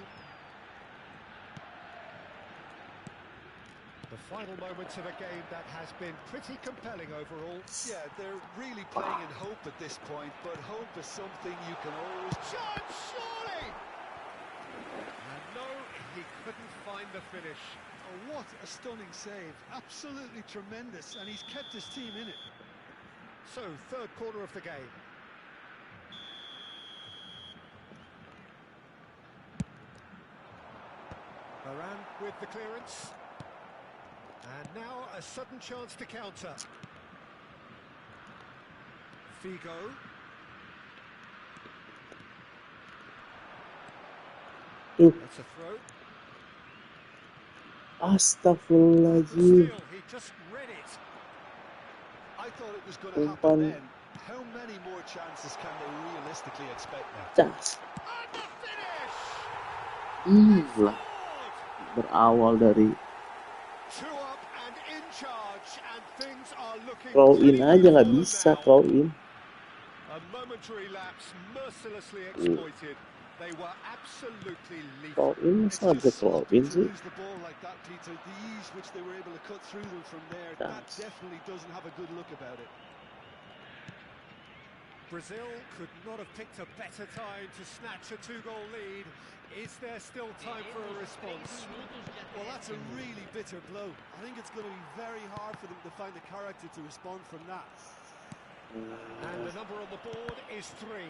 B: The final moments of a game that has been pretty compelling overall.
C: Yeah, they're really playing in hope at this point, but hope is something you can always...
B: Shot, surely! And no, he couldn't find the finish.
C: Oh, what a stunning save. Absolutely tremendous, and he's kept his team in it.
B: So, third quarter of the game. Varane with the clearance. And now a sudden chance to counter. Figo. That's a throw.
A: Astagfirullahaladzim.
B: He just read it.
C: I thought it was going to happen then. How many more chances can they realistically expect now?
A: Das.
B: And the finish!
A: Inilah berawal dari
B: Two up and in charge, and things are looking
A: throw in
B: pretty
A: aja, nggak
B: good
A: bisa
B: now.
A: throw in.
B: A momentary lapse mercilessly exploited. They were absolutely
A: Throw
B: lethal.
A: in
C: It's
A: masa ada
C: just
A: throw
C: sloppy
A: in
C: to
A: sih.
C: lose the ball like that, Peter. The ease which they were able to cut through them from there, that
A: Das.
C: definitely doesn't have a good look about it.
B: Brazil could not have picked a better time to snatch a two-goal lead. Is there still time for a response?
C: Well, that's a really bitter blow. I think it's going to be very hard for them to find the character to respond from that.
B: And the number on the board is 3.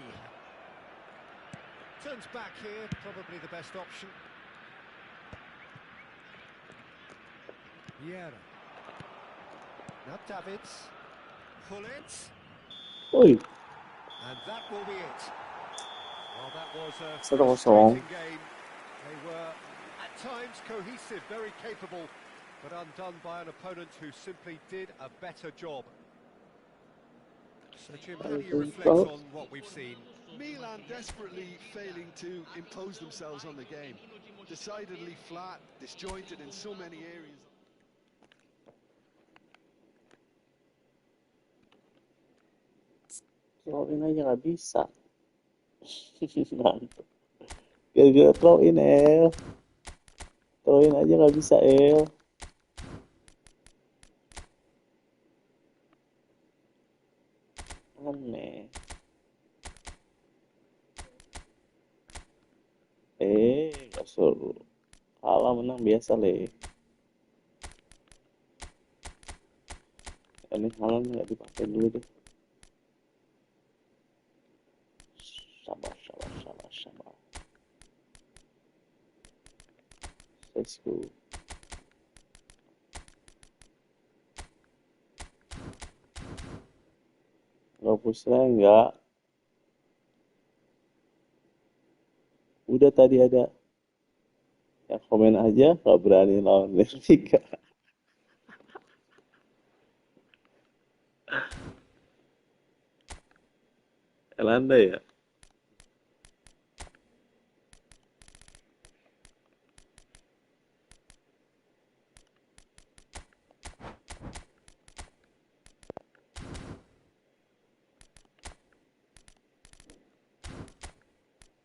B: Turns back here, probably the best option. Vieira. Now Davids. Pull it.
A: Oi.
B: And that will be it. Well, that was a
A: 1-0.
B: frustrating game. They were, at times, cohesive, very capable, but undone by an opponent who simply did a better job. So, Jim, how do you reflect on what we've seen?
C: Milan desperately failing to impose themselves on the game. Decidedly flat, disjointed in so many areas.
A: Throw in aja nggak bisa. Mantap. Gara-gara throw in El. Throw in aja nggak bisa El. Aneh. Nggak suruh. Kalah menang biasa le. Ini halan nggak dipakai dulu deh. Sabar. Let's go. Nggak pusing nggak. Udah tadi ada yang komen aja nggak berani lawan Benfica. Elanda ya.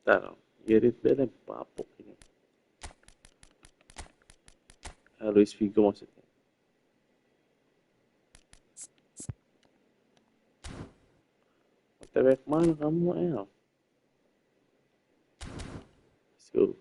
A: Tahu, Yerit Belen papuk ini. Luis Figo maksudnya. OTW kemana kamu El? Let's go.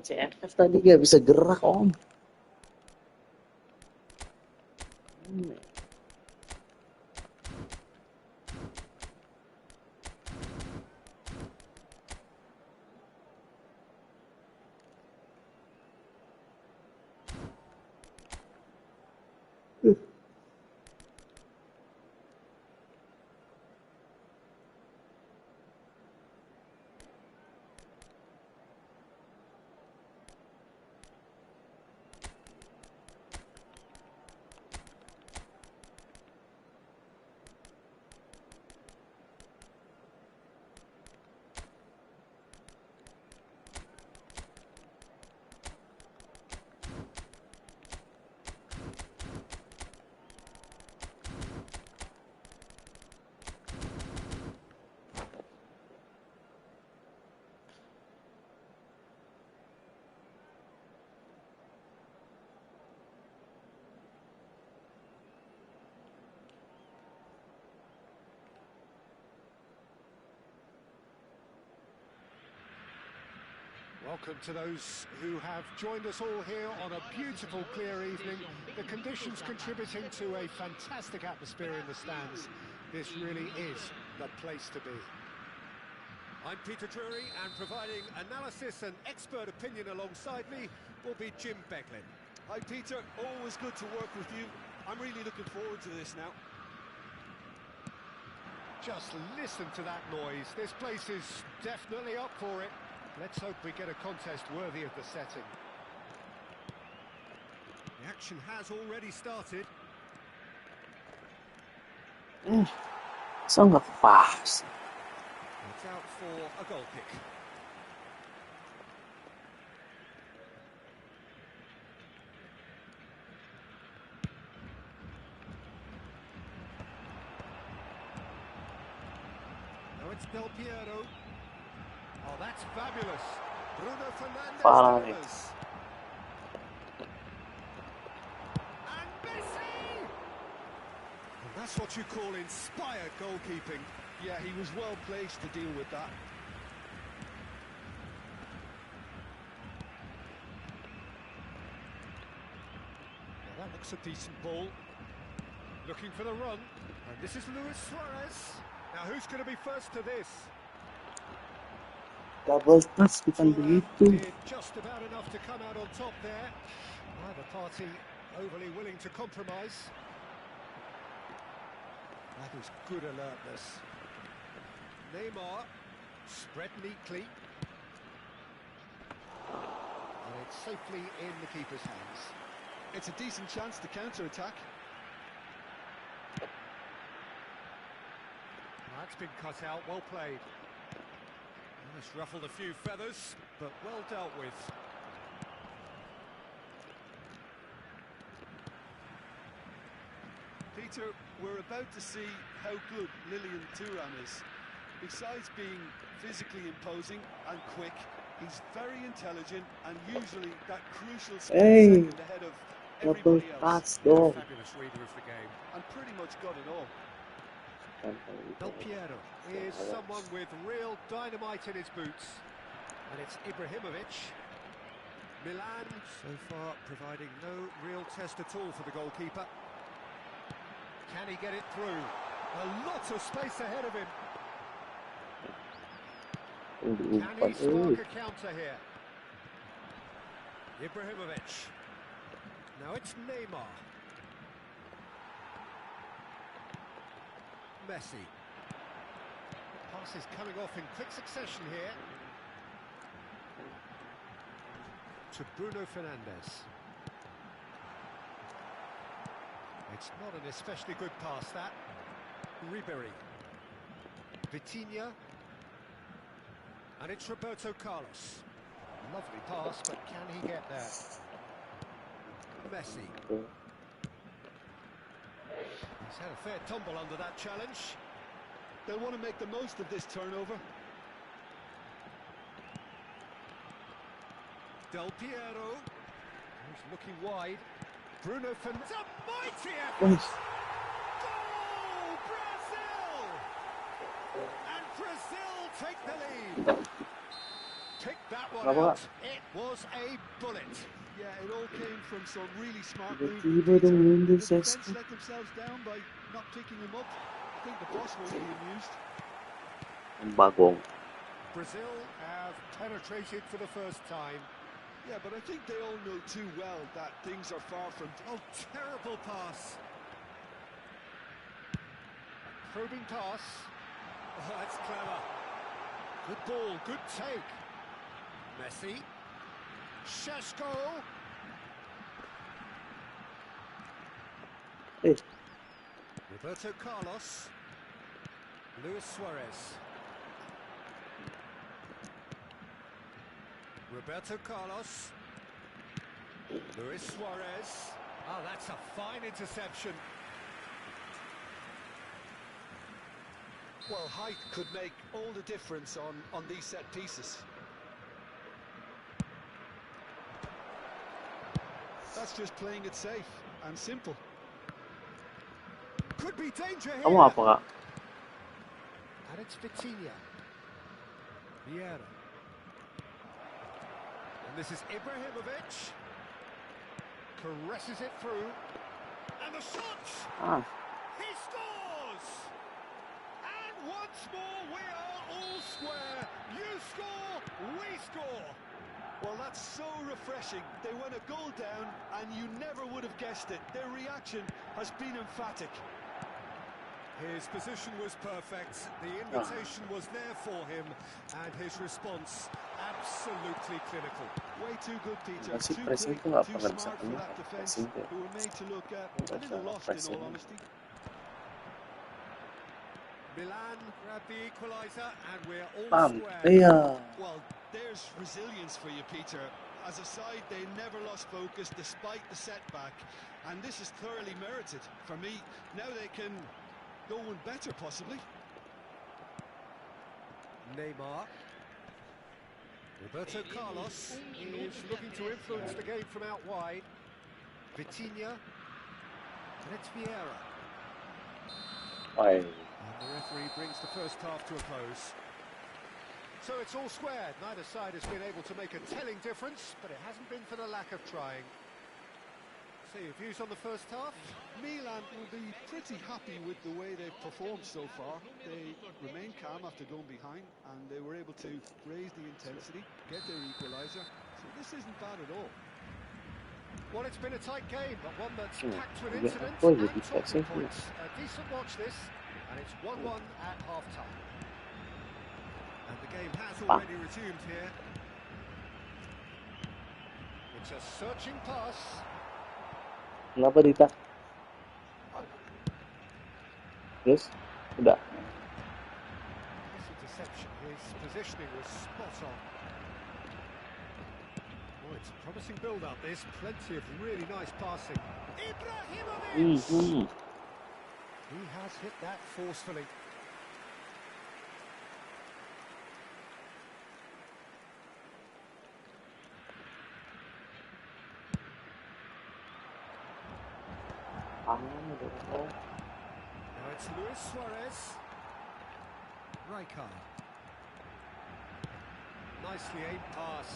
A: CF tadi gak bisa gerak om.
B: Welcome to those who have joined us all here on a beautiful, clear evening. The conditions contributing to a fantastic atmosphere in the stands. This really is the place to be. I'm Peter Drury, and providing analysis and expert opinion alongside me will be Jim Beglin.
C: Hi Peter, always good to work with you. I'm really looking forward to this now.
B: Just listen to that noise. This place is definitely up for it. Let's hope we get a contest worthy of the setting. The action has already started.
A: Sao nggak pas?
B: It's out for a goal kick. Now it's Del Piero. Oh, that's fabulous. Bruno Fernandes
A: Parah.
B: delivers. And Messi! And that's what you call inspired goalkeeping.
C: Yeah, he was well placed to deal with that.
B: Well, that looks a decent ball. Looking for the run. And this is Luis Suarez. Now, who's going to be first to this?
A: Double touch bukan begitu.
B: Did just about enough to come out on top there. Neither party overly willing to compromise. That is good alertness. Neymar, spread neatly. And it's safely in the keeper's hands.
C: It's a decent chance to counter-attack.
B: That's been cut out, well played. It's ruffled a few feathers, but well dealt with.
C: Peter, we're about to see how good Lilian Thuram is. Besides being physically imposing and quick, he's very intelligent and usually that crucial second ahead of everybody else.
B: Fabulous reader of the game.
C: And pretty much got it all.
B: Del Piero is someone with real dynamite in his boots. And it's Ibrahimovic. Milan, so far, providing no real test at all for the goalkeeper. Can he get it through? A lot of space ahead of him. Can he spark a counter here? Ibrahimovic. Now it's Neymar. Messi. Passes coming off in quick succession here. To Bruno Fernandes. It's not an especially good pass, that. Ribery. Vitinha. And it's Roberto Carlos. Lovely pass, but can he get there? Messi. He's had a fair tumble under that challenge.
C: They'll want to make the most of this turnover.
B: Del Piero. He's looking wide. Bruno Fernandes. A mighty effort! Goal! Brazil! And Brazil take the lead. Pick that one out. It was a bullet.
C: Yeah, it all came from some really smart movement. The defence let themselves down by not picking him up. I think the boss won't be amused.
A: Bagong.
B: Brazil have penetrated for the first time.
C: Yeah, but I think they all know too well that things are far from...
B: Oh, terrible pass. Probing pass. Oh, that's clever. Good ball, good take. Messi. Šeško.
A: Hey.
B: Roberto Carlos. Luis Suarez. Roberto Carlos. Luis Suarez. Oh, that's a fine interception.
C: Well, height could make all the difference on these set pieces. That's just playing it safe and simple.
B: Could be danger here.
A: Kamu apa, Kak?
B: And it's Vitinha. Vieira. And this is Ibrahimovic. Caresses it through. And the shot! He scores! And once more we are all square. You score, we score.
C: Well, that's so refreshing. They went a goal down, and you never would have guessed it. Their reaction has been emphatic.
B: His position was perfect, the invitation was there for him, and his response absolutely clinical.
C: Way too good, Peter.
A: Masih
C: Too
A: pressing
C: quick,
A: tuh nggak
C: too
A: pernah bisa
C: smart for
A: kena
C: that defence,
A: pressing tuh.
C: who were made to look a little lost, in all honesty.
B: Milan grabbed the equaliser, and we're all
A: Pam,
B: square.
A: iya.
C: Well, there's resilience for you, Peter. As a side, they never lost focus despite the setback, and this is thoroughly merited. For me, now they can go one better, possibly.
B: Neymar. Roberto Carlos is looking to influence the game from out wide. Vitinha. And it's Vieira.
A: Ay,
B: And the referee brings the first half to a close. So it's all squared. Neither side has been able to make a telling difference, but it hasn't been for the lack of trying. So your views on the first half?
C: Milan will be pretty happy with the way they've performed so far. They remained calm after going behind, and they were able to raise the intensity, get their equaliser. So this isn't bad at all.
B: Well, it's been a tight game, but one that's packed with
A: yeah,
B: incidents
A: boy,
B: and
A: with the
B: talking
A: passing,
B: points. A decent watch this, and it's 1-1 at half-time. And the game has already resumed here. It's a searching pass.
A: kenapa Dita? Terus, udah.
B: This interception, his positioning was spot on. Oh, it's a promising build-up, this. Plenty of really nice passing. Ibrahimovic! He has hit that forcefully. Now it's Luis Suarez. Rijkaard. Nicely aimed pass.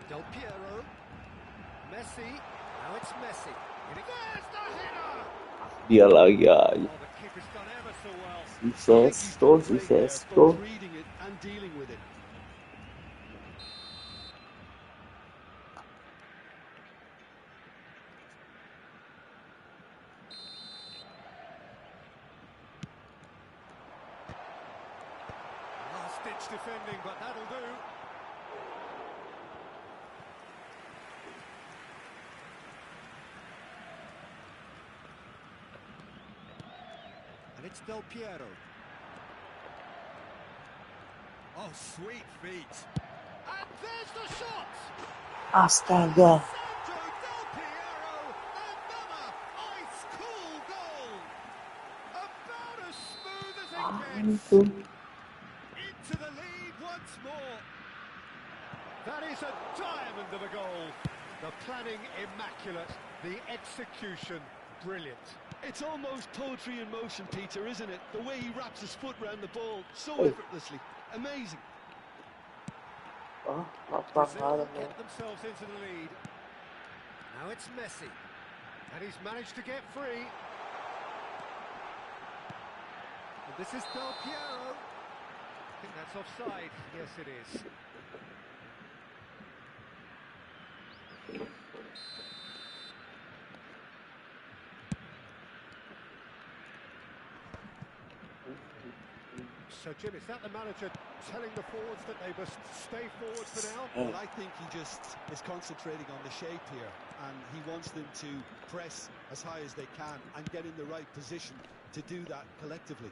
B: Del Piero. Messi. Now it's Messi. There's the header!
A: Dia lagi ay.
B: Oh, the keeper's done ever so well.
C: Both reading it and dealing with it.
B: Last-ditch defending, but that'll do. And it's Del Piero. Oh, sweet feet. And there's the shot!
A: Astaga.
B: Sandro Del Piero, another ice-cool goal! About as smooth as it gets.
A: Itu.
B: Into the lead once more. That is a diamond of a goal. The planning immaculate, the execution brilliant.
C: It's almost poetry in motion, Peter, isn't it? The way he wraps his foot round the ball so effortlessly. Amazing.
A: Oh,
B: Brazil get themselves into the lead. Now it's Messi. And he's managed to get free. And this is Del Piero. I think that's offside. Yes, it is. So, Jim, is that the manager telling the forwards that they must stay forward for now?
C: Well, I think he just is concentrating on the shape here, and he wants them to press as high as they can and get in the right position to do that collectively.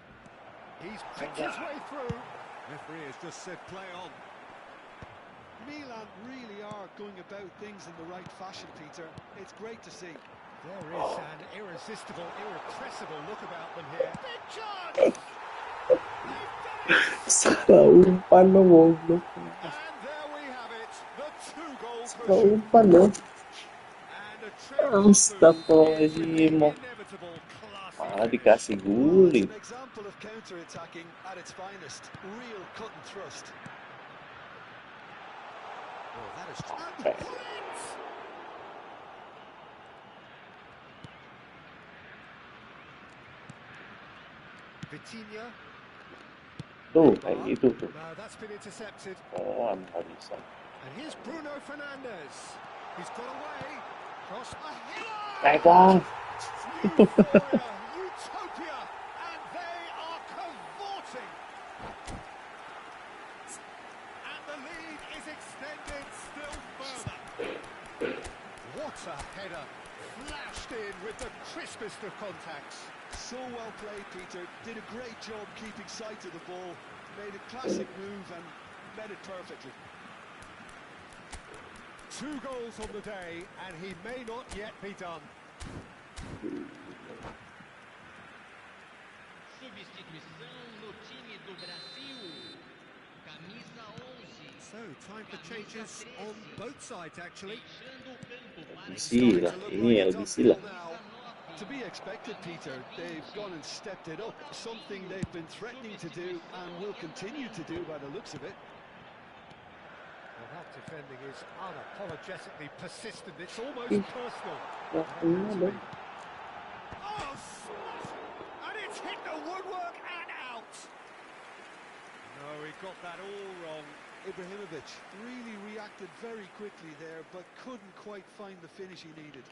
B: He's picked his way through. Referee has just said play on.
C: Milan really are going about things in the right fashion, Peter. It's great to see.
B: There is an irresistible, irrepressible look about them here. Big chance!
A: Seumpan lo goblok.
B: And there we have it, the two-goal push.
A: Seumpan lo.
B: And a trademark
A: Astagfirullahaladzim.
B: inevitable classy
A: Malah
B: finish.
A: dikasih
C: Well,
A: guling.
C: it's an example of counter-attacking at its finest. Real cut and thrust.
B: Oh, that is
A: Okay.
B: Vitinha.
A: Tuh, kayak gitu tuh.
B: No, that's been intercepted.
A: Oh, nggak bisa.
B: And here's Bruno Fernandes. He's got away. Cross ahead.
A: Pegang.
B: Euphoria, utopia, and they are cavorting. And the lead is extended still further. What a header. Flashed in with the crispest of contacts.
C: So well played, Peter. Did a great job keeping sight of the ball. Made a classic move and met it perfectly.
B: 2 goals on the day, and he may not yet be done.
D: Substituição no time do Brasil. Camisa 11.
B: So, time for changes on both sides, actually.
D: Deixando o campo para
A: LBC lah, ini LBC lah.
C: To be expected, Peter. They've gone and stepped it up. Something they've been threatening to do and will continue to do by the looks of it.
B: Well, that defending is unapologetically persistent. It's almost personal. Oh, smash! And it's hit the woodwork and out. No, he got that all wrong.
C: Ibrahimovic really reacted very quickly there, but couldn't quite find the finish he needed.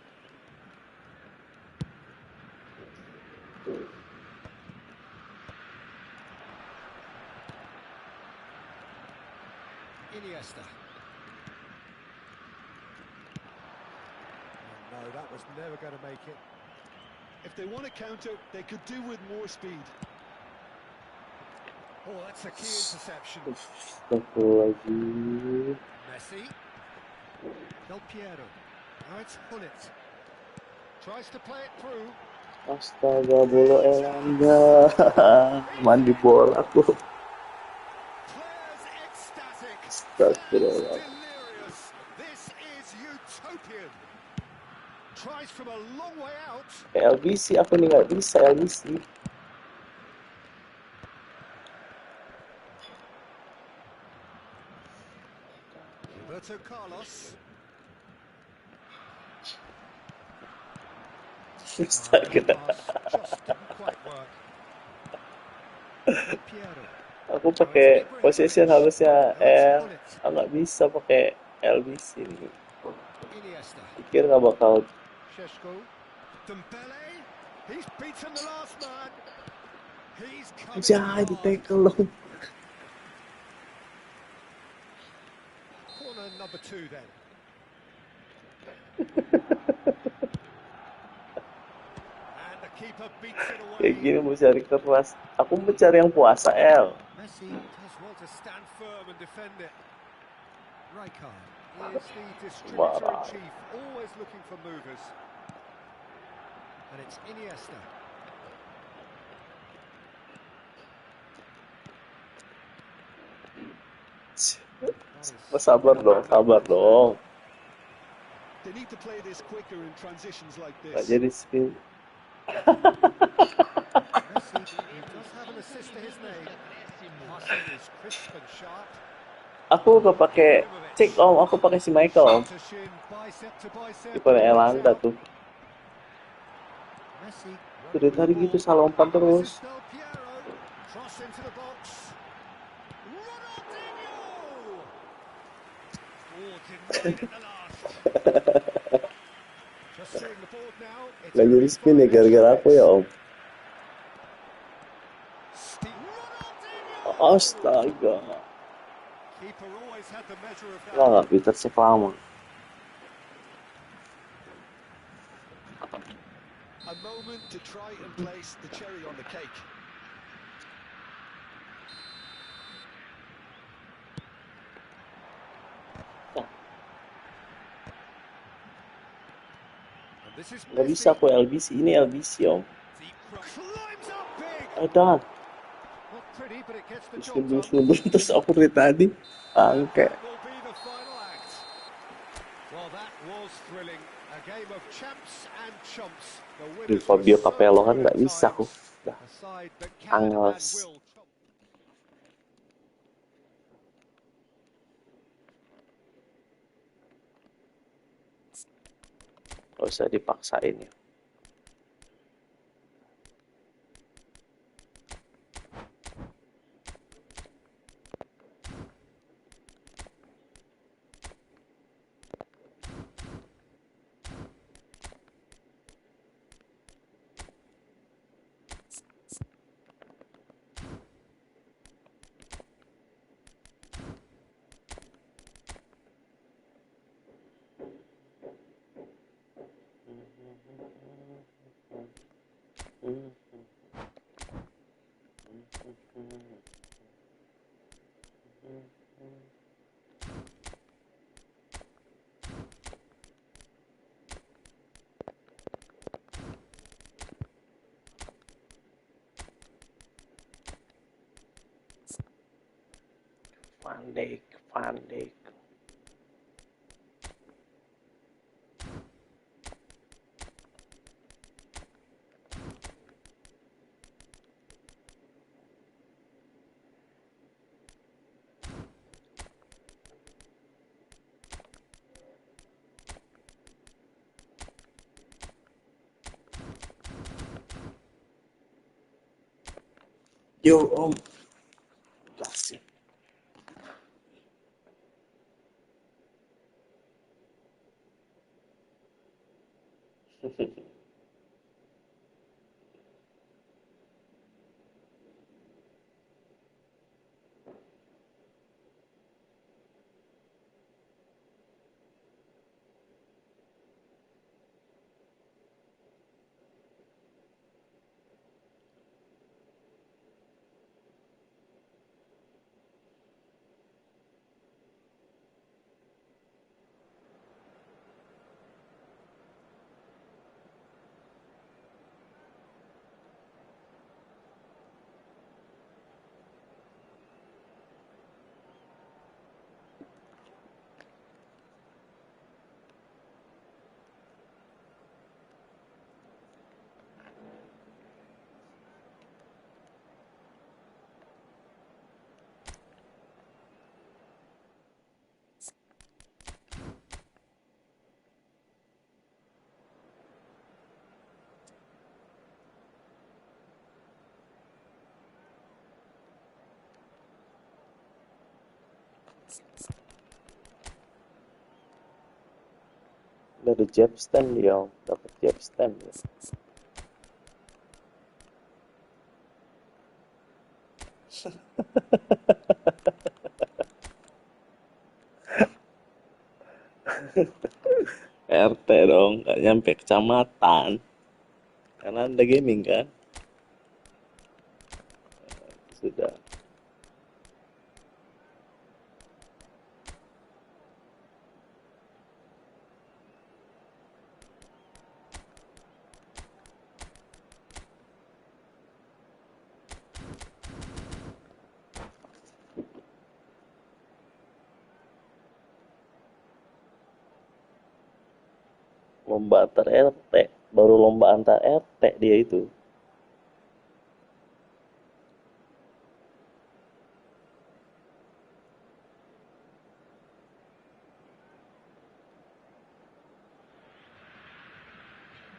B: Iniesta. Oh, no, that was never going to make it.
C: If they want to counter, they could do with more speed.
B: Oh, that's a key interception.
A: Astagfirullahaladzim.
B: Messi. Del Piero. Now it's Hullet. Tries to play it through.
A: Astaga, bolo Elanda. Mandi bola aku.
B: Players ecstatic.
A: Astagfirullah.
B: Delirious. This is utopian. Tries from a long way out.
A: LBC, aku nih nggak bisa LBC.
B: Roberto Carlos.
A: Astaga.
B: Just didn't quite work. Del Piero.
A: Aku pakai position harusnya L. Aku nggak bisa pakai LBC nih.
B: Iniesta.
A: Pikir nggak bakal.
B: Šeško. Dembele. He's beaten the last man. He's coming
A: Jangan di
B: hard.
A: tackle loh.
B: Corner number 2 then. And the keeper beats it
A: Kayak
B: away.
A: gini mau cari keras. Aku mencari yang puasa L.
B: Messi does well to stand firm and defend it. Rijkaard is the distributor-in-chief, always looking for movers. And it's Iniesta.
A: Sabar dong, sabar dong.
C: They need to play this quicker in transitions like
A: Nggak
C: this.
A: jadi spin.
B: Messi, he does have an assist to his name. Passing is crisp and sharp.
A: Aku gak pakai cek om, aku pakai si Michael om.
B: To shin, bicep to bicep.
A: Di pada Elanda tuh.
B: Messi.
A: Tuh dari tadi gitu salah umpan terus.
B: Del Piero. Cross into the box. Ronaldinho. Oh, denied at the last. Just seeing the board now. It's
A: Nggak jadi spin ya gara-gara aku ya om.
B: Ronaldinho.
A: Astaga.
B: Keeper always had the measure of that.
A: Lah nggak Peter cek lama.
C: A moment to try and place the cherry on the cake.
B: And this is
A: Nggak bisa aku LBC, ini LBC om.
B: climbs up big.
A: Dan
B: Not pretty, but it gets the job
A: sebelum
B: done.
A: terus aku dari tadi angke.
B: That will be the final act. Well, that was thrilling. A game of champs and chumps. The
A: Di
B: winners
A: Fabio
B: were so
A: Capello kan
B: good
A: nggak
B: at
A: bisa aku.
B: times.
A: Dah.
B: A side that can and
A: Angles.
B: will chop.
A: Gak usah dipaksain ya. Van Dijk. Yo, Om. Kasih. Dari jab stand dia, dapat jab stand. RT dong, nggak nyampe kecamatan. Karena Anda gaming kan? Sudah. Lomba antar RT, baru lomba antar RT dia itu.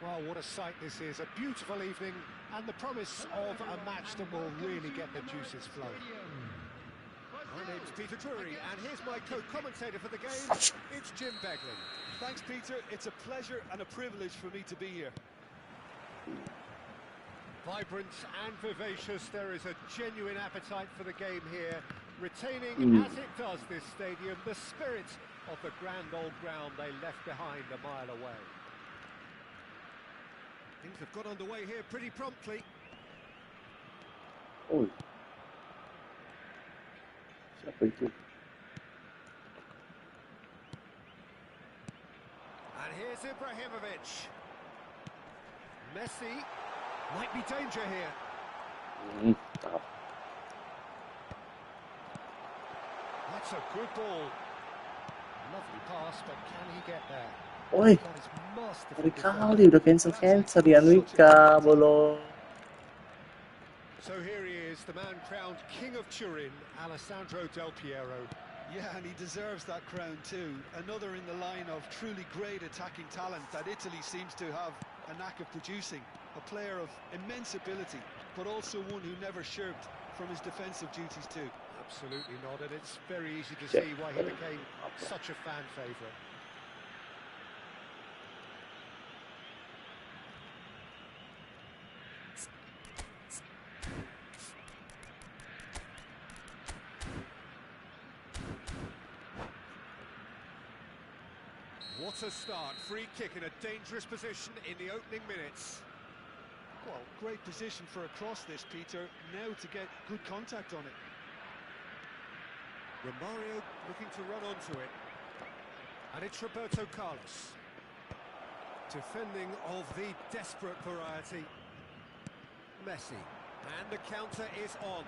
B: Well, what a sight this is. A beautiful evening and the promise of a match that will really get the juices flowing. My name's Peter Drury, and here's my co-commentator for the game. It's Jim Beglin.
C: Thanks, Peter. It's a pleasure and a privilege for me to be here.
B: Vibrant and vivacious, there is a genuine appetite for the game here, retaining, as it does this stadium, the spirit of the grand old ground they left behind a mile away. Things have got underway here pretty promptly.
A: Oh. Siapa itu?
B: And here's Ibrahimovic. Messi might be danger here. That's a good ball. Lovely pass, but can he get there?
A: Oi, kali udah cancel di Anwika, bolo.
B: So here he is, the man crowned King of Turin, Alessandro Del Piero.
C: Yeah, and he deserves that crown too. Another in the line of truly great attacking talent that Italy seems to have a knack of producing. A player of immense ability, but also one who never shirked from his defensive duties too.
B: Absolutely not, and it's very easy to see why he became such a fan favourite. What a start, free kick in a dangerous position in the opening minutes.
C: Well, great position for a cross this, Peter, now to get good contact on it.
B: Romario looking to run onto it. And it's Roberto Carlos. Defending of the desperate variety. Messi. And the counter is on.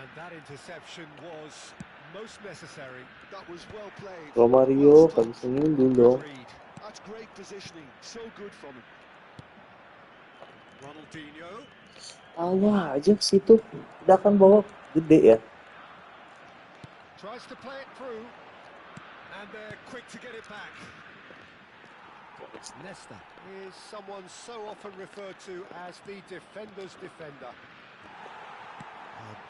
B: And that interception was most necessary.
C: That was well played.
A: Romario, kabisa yun
B: Good
A: dong.
B: read.
C: That's great positioning. So good from him.
B: Ronaldinho.
A: Tawa, Ajax itu. Tidak akan bawa gede ya.
B: Tries to play it through. And they're quick to get it back. Nesta is someone so often referred to as the defender's defender.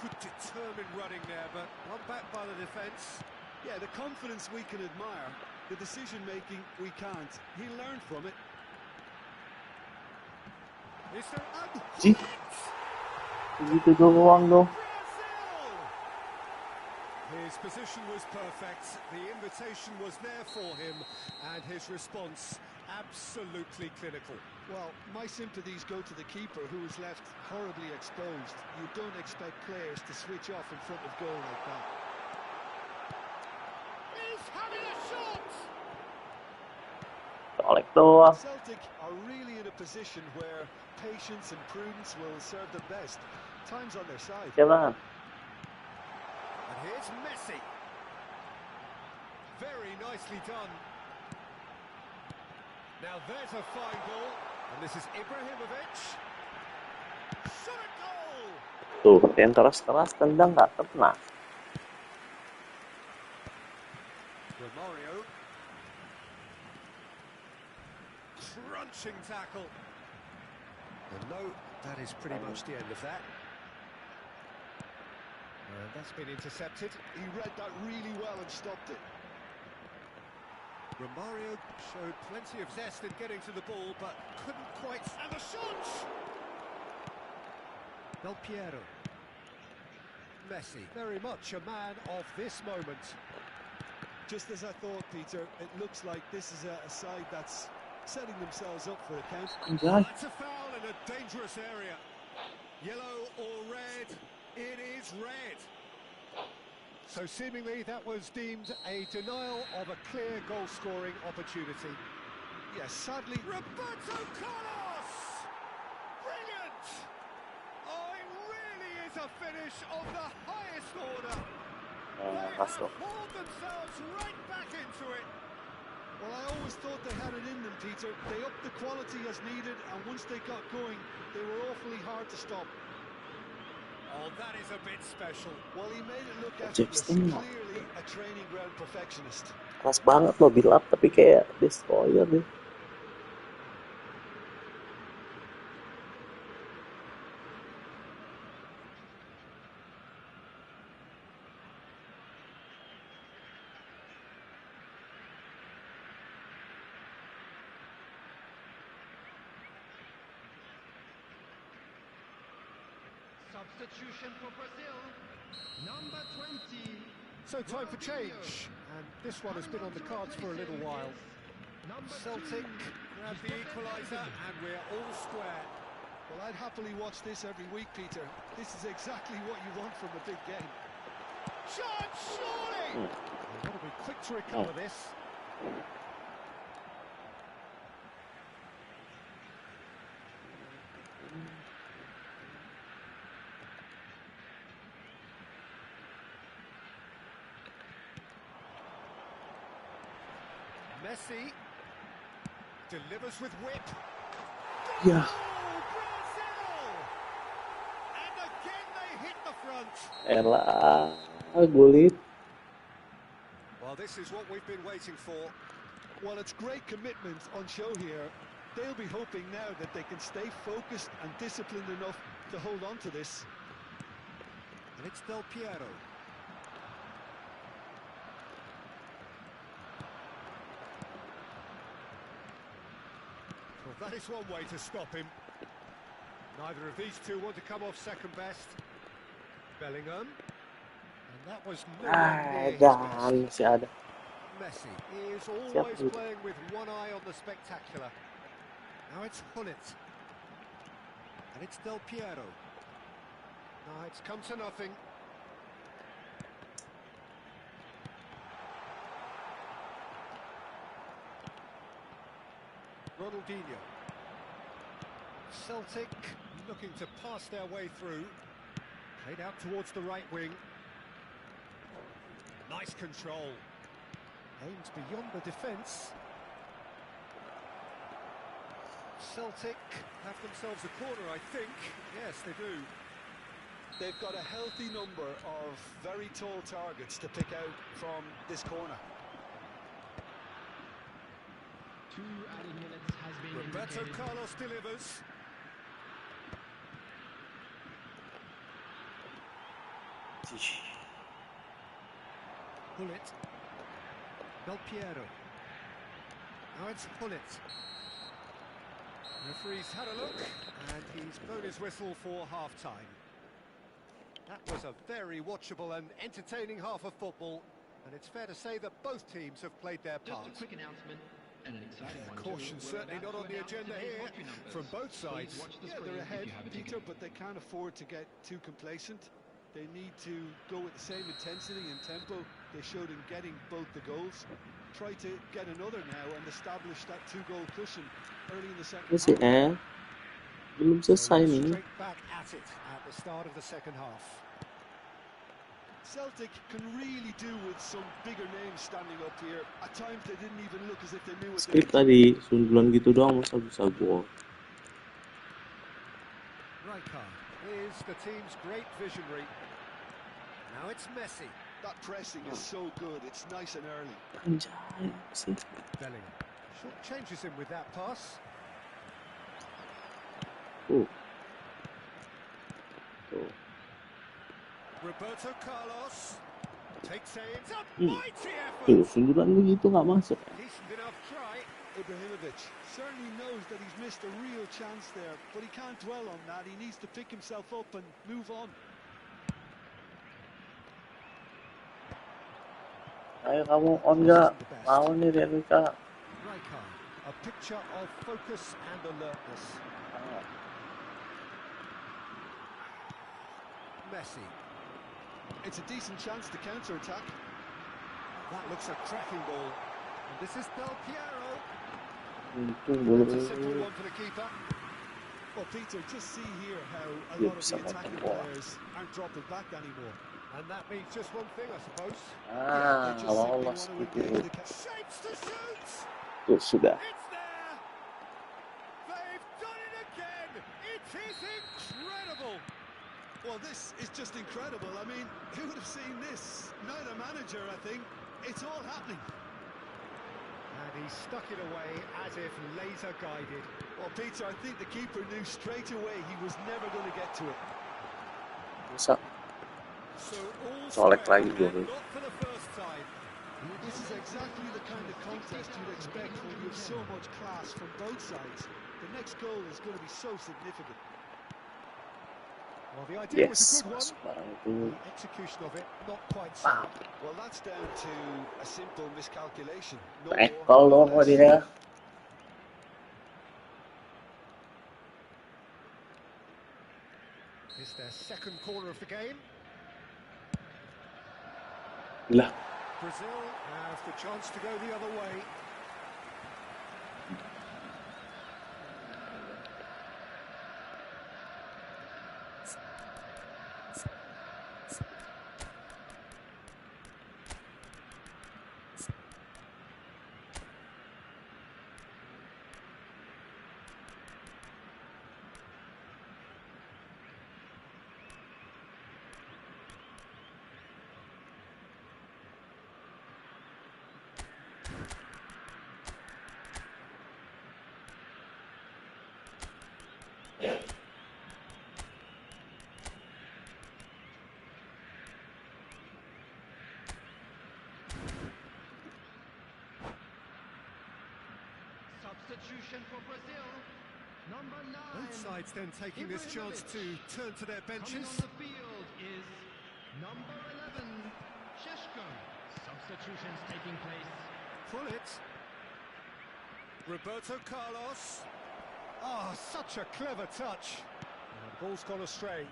B: Good determined running there, but one back by the defence.
C: Yeah, the confidence we can admire. The decision-making we can't. He'll learn from it.
B: Is there...
A: Ji, begitu doang dong.
B: His position was perfect, the invitation was there for him, and his response absolutely clinical.
C: Well, my sympathies go to the keeper, who was left horribly exposed. You don't expect players to switch off in front of goal like that.
B: He's having a shot!
A: Colek doang.
C: Celtic are really in a position where patience and prudence will serve them best. Time's on their side.
A: Jalan.
B: And here's Messi. Very nicely done. Now there's a fine ball, and this is Ibrahimovic. Shot a goal!
A: Tuh, yang keras-keras tendang nggak kena.
B: Romario. Crunching tackle. And no, that is pretty much the end of that. And that's been intercepted.
C: He read that really well and stopped it.
B: Romario showed plenty of zest in getting to the ball, but couldn't quite... And the shot! Del Piero. Messi, very much a man of this moment.
C: Just as I thought, Peter, it looks like this is a side that's setting themselves up for a count.
A: Anjay.
B: That's a foul in a dangerous area. Yellow or red? It is red. So seemingly that was deemed a denial of a clear goal-scoring opportunity.
C: Yes, sadly...
B: Roberto Carlos! Brilliant! Oh, it really is a finish of the highest order. They have hauled themselves right back into it.
C: Well, I always thought they had it in them, Peter. They upped the quality as needed, and once they got going, they were awfully hard to stop.
B: Oh, that is a bit special.
C: Well, he made it look effortless. Clearly a training ground perfectionist.
A: Keras banget loh, build up tapi kayak destroyer deh.
D: Substitution for Brazil, number 20.
B: So time for change, and this one has been on the cards for a little while. Celtic grab the equaliser, and we're all square.
C: Well, I'd happily watch this every week, Peter. This is exactly what you want from a big game.
B: Shot, surely! They've got to be quick to recover this. Messi delivers with whip.
A: Yeah.
B: Brazil! And again they hit the front.
A: Elah, gulit.
B: Well, this is what we've been waiting for.
C: Well, it's great commitment on show here. They'll be hoping now that they can stay focused and disciplined enough to hold on to this.
B: And it's Del Piero. Well, that is one way to stop him. Neither of these two want to come off second best. Bellingham. And that was nowhere near his
A: Dan,
B: best.
A: masih ada.
B: Messi is always playing with one eye on the spectacular. Now it's Hullet. And it's Del Piero. Now it's come to nothing. Ronaldinho. Celtic looking to pass their way through. Played out towards the right wing. Nice control. Aims beyond the defence. Celtic have themselves a corner, I think. Yes, they do.
C: They've got a healthy number of very tall targets to pick out from this corner.
D: 2 added minutes has been
B: Roberto
D: indicated.
B: Carlos delivers. Pullet. Del Piero. Now it's Pullet. Referee's had a look, and he's blown his whistle for half-time. That was a very watchable and entertaining half of football, and it's fair to say that both teams have played their part.
D: Just a quick announcement, and an exciting one.
B: Caution certainly not on the agenda here from both sides.
C: Yeah, they're ahead, Peter, but they can't afford to get too complacent. They need to go with the same intensity and tempo they showed in getting both the goals. Try to get another now and establish that 2-goal cushion early in the second
A: Masih
C: half.
A: belum selesai nih.
B: Straight back at it at the start of the second half.
C: Celtic can really do with some bigger names standing up here. At times they didn't even look as if they knew what they
A: Speed tadi sundulan gitu doang masa bisa gol.
B: Rijkaard is the team's great visionary. Now it's Messi.
C: That pressing is so good, it's nice and early.
A: Anjay, sih.
B: Bellingham. Short changes him with that pass.
A: Tuh.
B: Roberto Carlos takes aim. It's a mighty
A: Tuh,
B: effort.
A: sundulan begitu nggak masuk.
B: Decent enough try.
C: Ibrahimovic certainly knows that he's missed a real chance there, but he can't dwell on that. He needs to pick himself up and move on.
A: Ayo kamu on nggak? Mau nih Renka.
B: Rijkaard, a picture of focus and alertness. Messi.
C: It's a decent chance to counter-attack.
B: That looks a cracking ball. And this is Del Piero.
A: Untung
B: It's a simple
A: boleh.
B: one for the keeper.
C: Well, Peter, just see here how a
A: Yeah,
C: lot of the
A: someone
C: attacking
A: can walk.
C: players aren't dropping back anymore.
B: And that means just one thing, I suppose.
C: They just simply
A: Lolos
C: want to
A: gitu.
C: engage the
B: Shapes to shoot!
A: Tuh sudah.
B: It's there! They've done it again! It is incredible!
C: Well, this is just incredible. I mean, who would have seen this? Neither manager, I think. It's all happening.
B: And he stuck it away as if laser guided.
C: Well, Peter, I think the keeper knew straight away he was never going to get to it.
A: Masa
B: So all
A: colek
B: square,
A: lagi
B: and
A: gue.
B: not for the first time.
C: This is exactly the kind of contest you'd expect when you have so much class from both sides. The next goal is going to be so significant.
B: Well, the idea was
A: Yes,
B: a good
A: masuk
B: one.
A: barang itu.
B: The execution of it, not quite so.
A: Wow.
C: Well, that's down to a simple miscalculation. No
A: Tackle
C: more,
A: dong
C: no
A: kok
C: less.
A: dia.
B: It's their second corner of the game.
A: Lah,
B: Brazil have the chance to go the other way.
D: Substitution for Brazil. Number 9.
B: Both sides then taking this chance to turn to their
D: Coming
B: benches.
D: on the field is number 11, Sheshko. Substitutions taking place.
B: Pull it. Roberto Carlos. Ah, such a clever touch. And the ball's gone astray.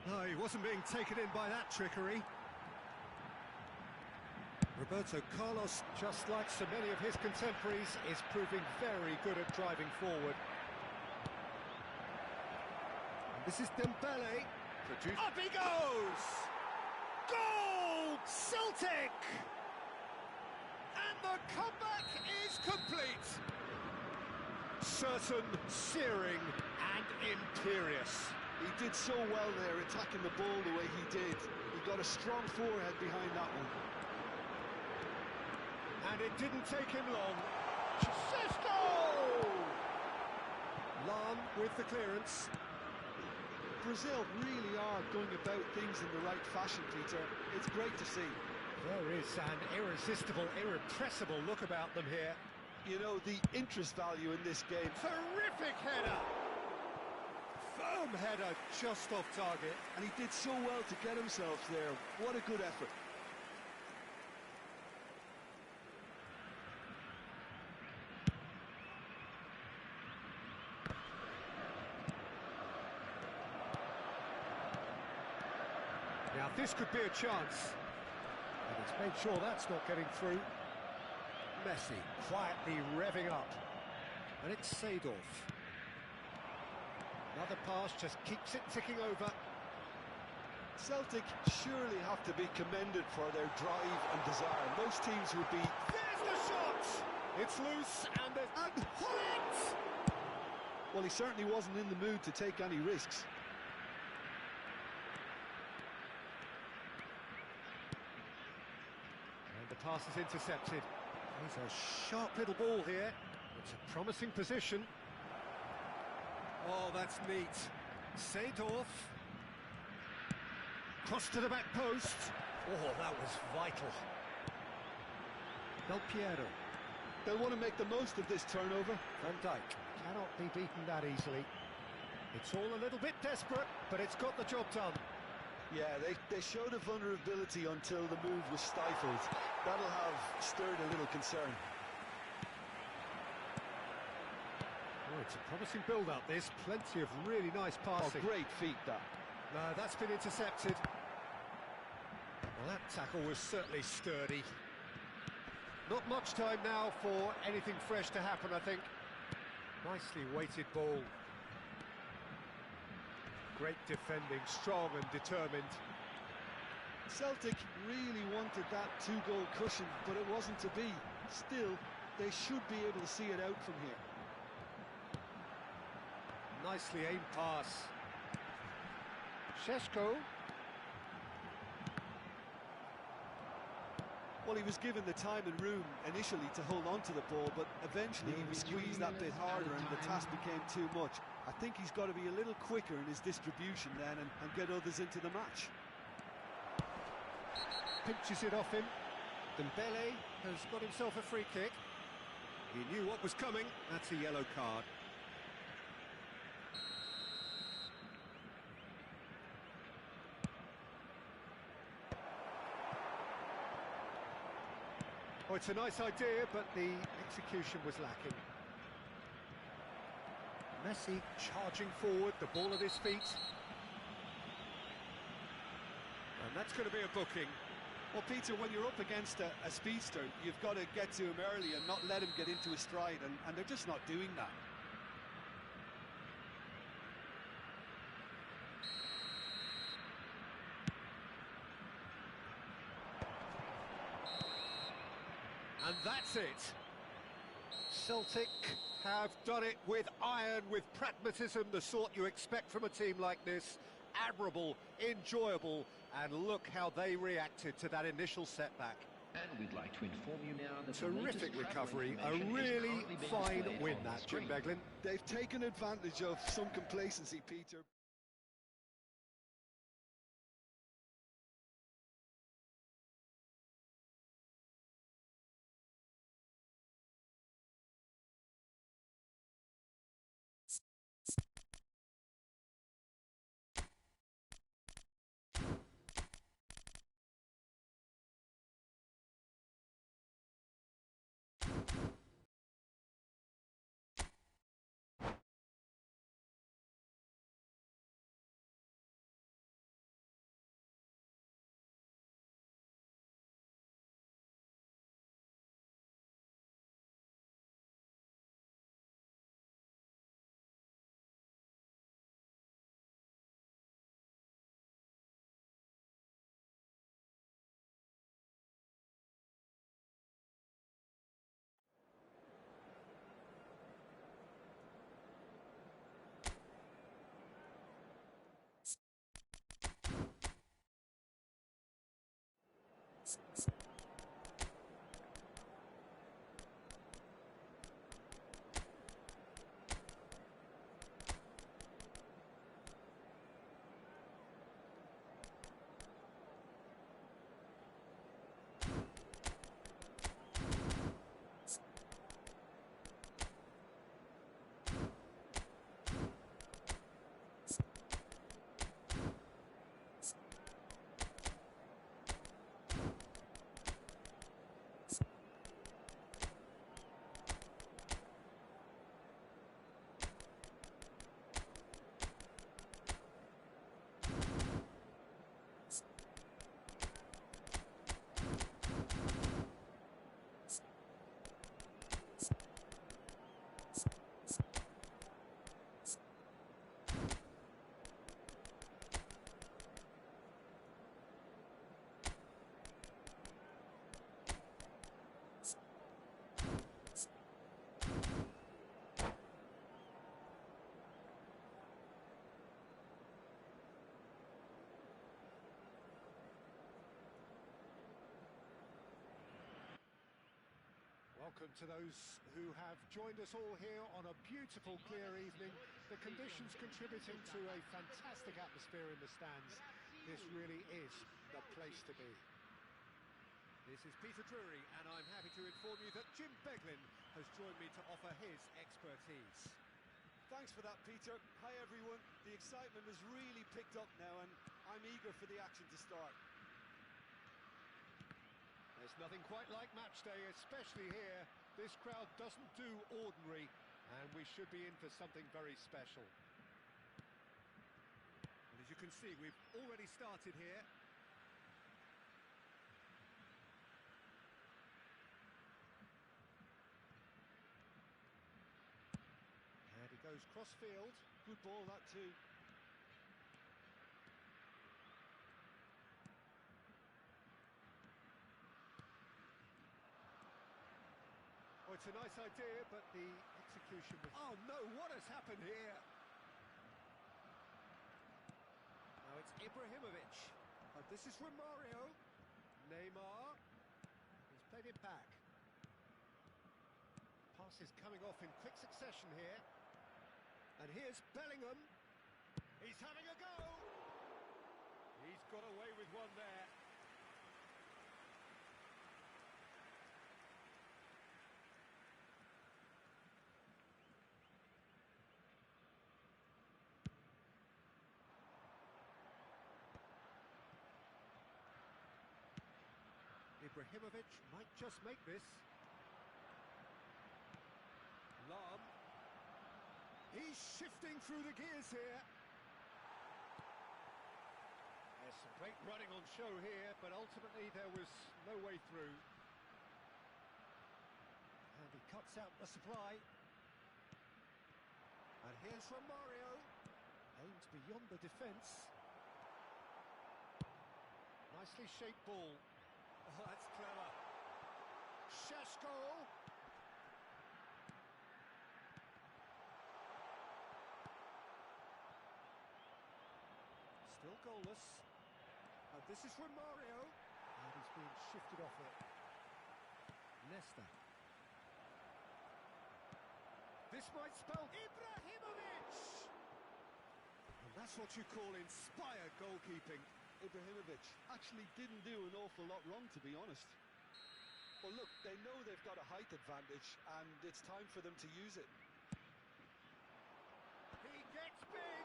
B: No, he wasn't being taken in by that trickery. Roberto Carlos, just like so many of his contemporaries, is proving very good at driving forward. And this is Dembele. Up he goes! Goal! Celtic! And the comeback is complete. Certain, searing, and imperious.
C: He did so well there, attacking the ball the way he did. He got a strong forehead behind that one.
B: And it didn't take him long. Cech! Lan with the clearance.
C: Brazil really are going about things in the right fashion, Peter. It's great to see.
B: There is an irresistible, irrepressible look about them here.
C: You know, the interest value in this game.
B: Terrific header! Firm header, just off target.
C: And he did so well to get himself there. What a good effort.
B: Now this could be a chance. And it's made sure that's not getting through. Messi quietly revving up. And it's Seedorf. Another pass just keeps it ticking over.
C: Celtic surely have to be commended for their drive and desire. Most teams would be...
B: There's the shot! It's loose and there's... And hit!
C: Well, he certainly wasn't in the mood to take any risks.
B: And the pass is intercepted. He's a sharp little ball here. It's a promising position. Oh, that's neat. Seedorf. Cross to the back post. Oh, that was vital. Del Piero.
C: They'll want to make the most of this turnover.
B: Van Dijk cannot be beaten that easily. It's all a little bit desperate, but it's got the job done.
C: Yeah, they showed a vulnerability until the move was stifled. That'll have stirred a little concern.
B: Oh, it's a promising build-up, this. Plenty of really nice passing.
C: Oh, great feat, that.
B: No, that's been intercepted. Well, that tackle was certainly sturdy. Not much time now for anything fresh to happen, I think. Nicely weighted ball. Great defending, strong and determined.
C: Celtic really wanted that two-goal cushion, but it wasn't to be. Still, they should be able to see it out from here.
B: Nicely aimed pass. Šeško.
C: Well, he was given the time and room initially to hold on to the ball, but eventually he was squeezed that bit harder and the task became too much. I think he's got to be a little quicker in his distribution then and get others into the match.
B: Pinches it off him. Dembele has got himself a free kick. He knew what was coming. That's a yellow card. Oh, it's a nice idea, but the execution was lacking. Messi charging forward, the ball at his feet. And that's going to be a booking.
C: Well, Peter, when you're up against a speedster, you've got to get to him early and not let him get into a stride, and they're just not doing that.
B: And that's it. Celtic have done it with iron, with pragmatism, the sort you expect from a team like this. Admirable, enjoyable, and look how they reacted to that initial setback.
E: And we'd like to inform you now that
B: terrific recovery, a really fine win that, Jim Beglin.
C: They've taken advantage of some complacency, Peter.
B: Welcome to those who have joined us all here on a beautiful, clear evening. The conditions contributing to a fantastic atmosphere in the stands. This really is the place to be.
C: This is Peter Drury, and I'm happy to inform you that Jim Beglin has joined me to offer his expertise.
F: Thanks for that, Peter. Hi, everyone. The excitement has really picked up now, and I'm eager for the action to start.
B: There's nothing quite like match day, especially here. This crowd doesn't do ordinary, and we should be in for something very special.
C: And as you can see, we've already started here.
B: And he goes cross-field.
F: Good ball, that too.
B: Oh, it's a nice idea, but the execution was... Oh, no, what has happened here? Now it's Ibrahimovic. Oh, this is Romario. Neymar. He's played it back. Pass is coming off in quick succession here. And here's Bellingham. He's having a go. He's got away with one there. Ibrahimovic might just make this. Lam. He's shifting through the gears here. There's some great running on show here, but ultimately there was no way through. And he cuts out the supply. And here's Romario. Aims beyond the defence. Nicely shaped ball. Oh, that's clever. Šeško. Still goalless. And this is Romario. And he's being shifted off it. Nesta. This might spell Ibrahimovic! And that's what you call inspired goalkeeping.
F: Ibrahimovic actually didn't do an awful lot wrong, to be honest. Well, look, they know they've got a height advantage, and it's time for them to use it.
B: He gets big!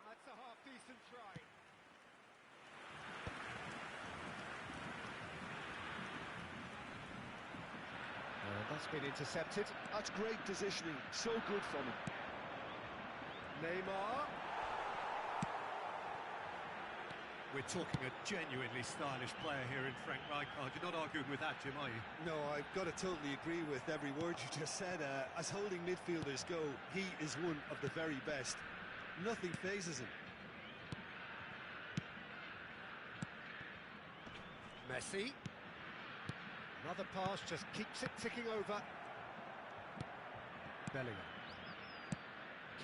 B: That's a half-decent try. That's been intercepted.
F: That's great positioning, so good from him.
B: Neymar. We're talking a genuinely stylish player here in Frank Rijkaard. You're not arguing with that, Jim, are you?
F: No, I've got to totally agree with every word you just said. As holding midfielders go, he is one of the very best. Nothing phases him.
B: Messi. Another pass just keeps it ticking over. Bellingham.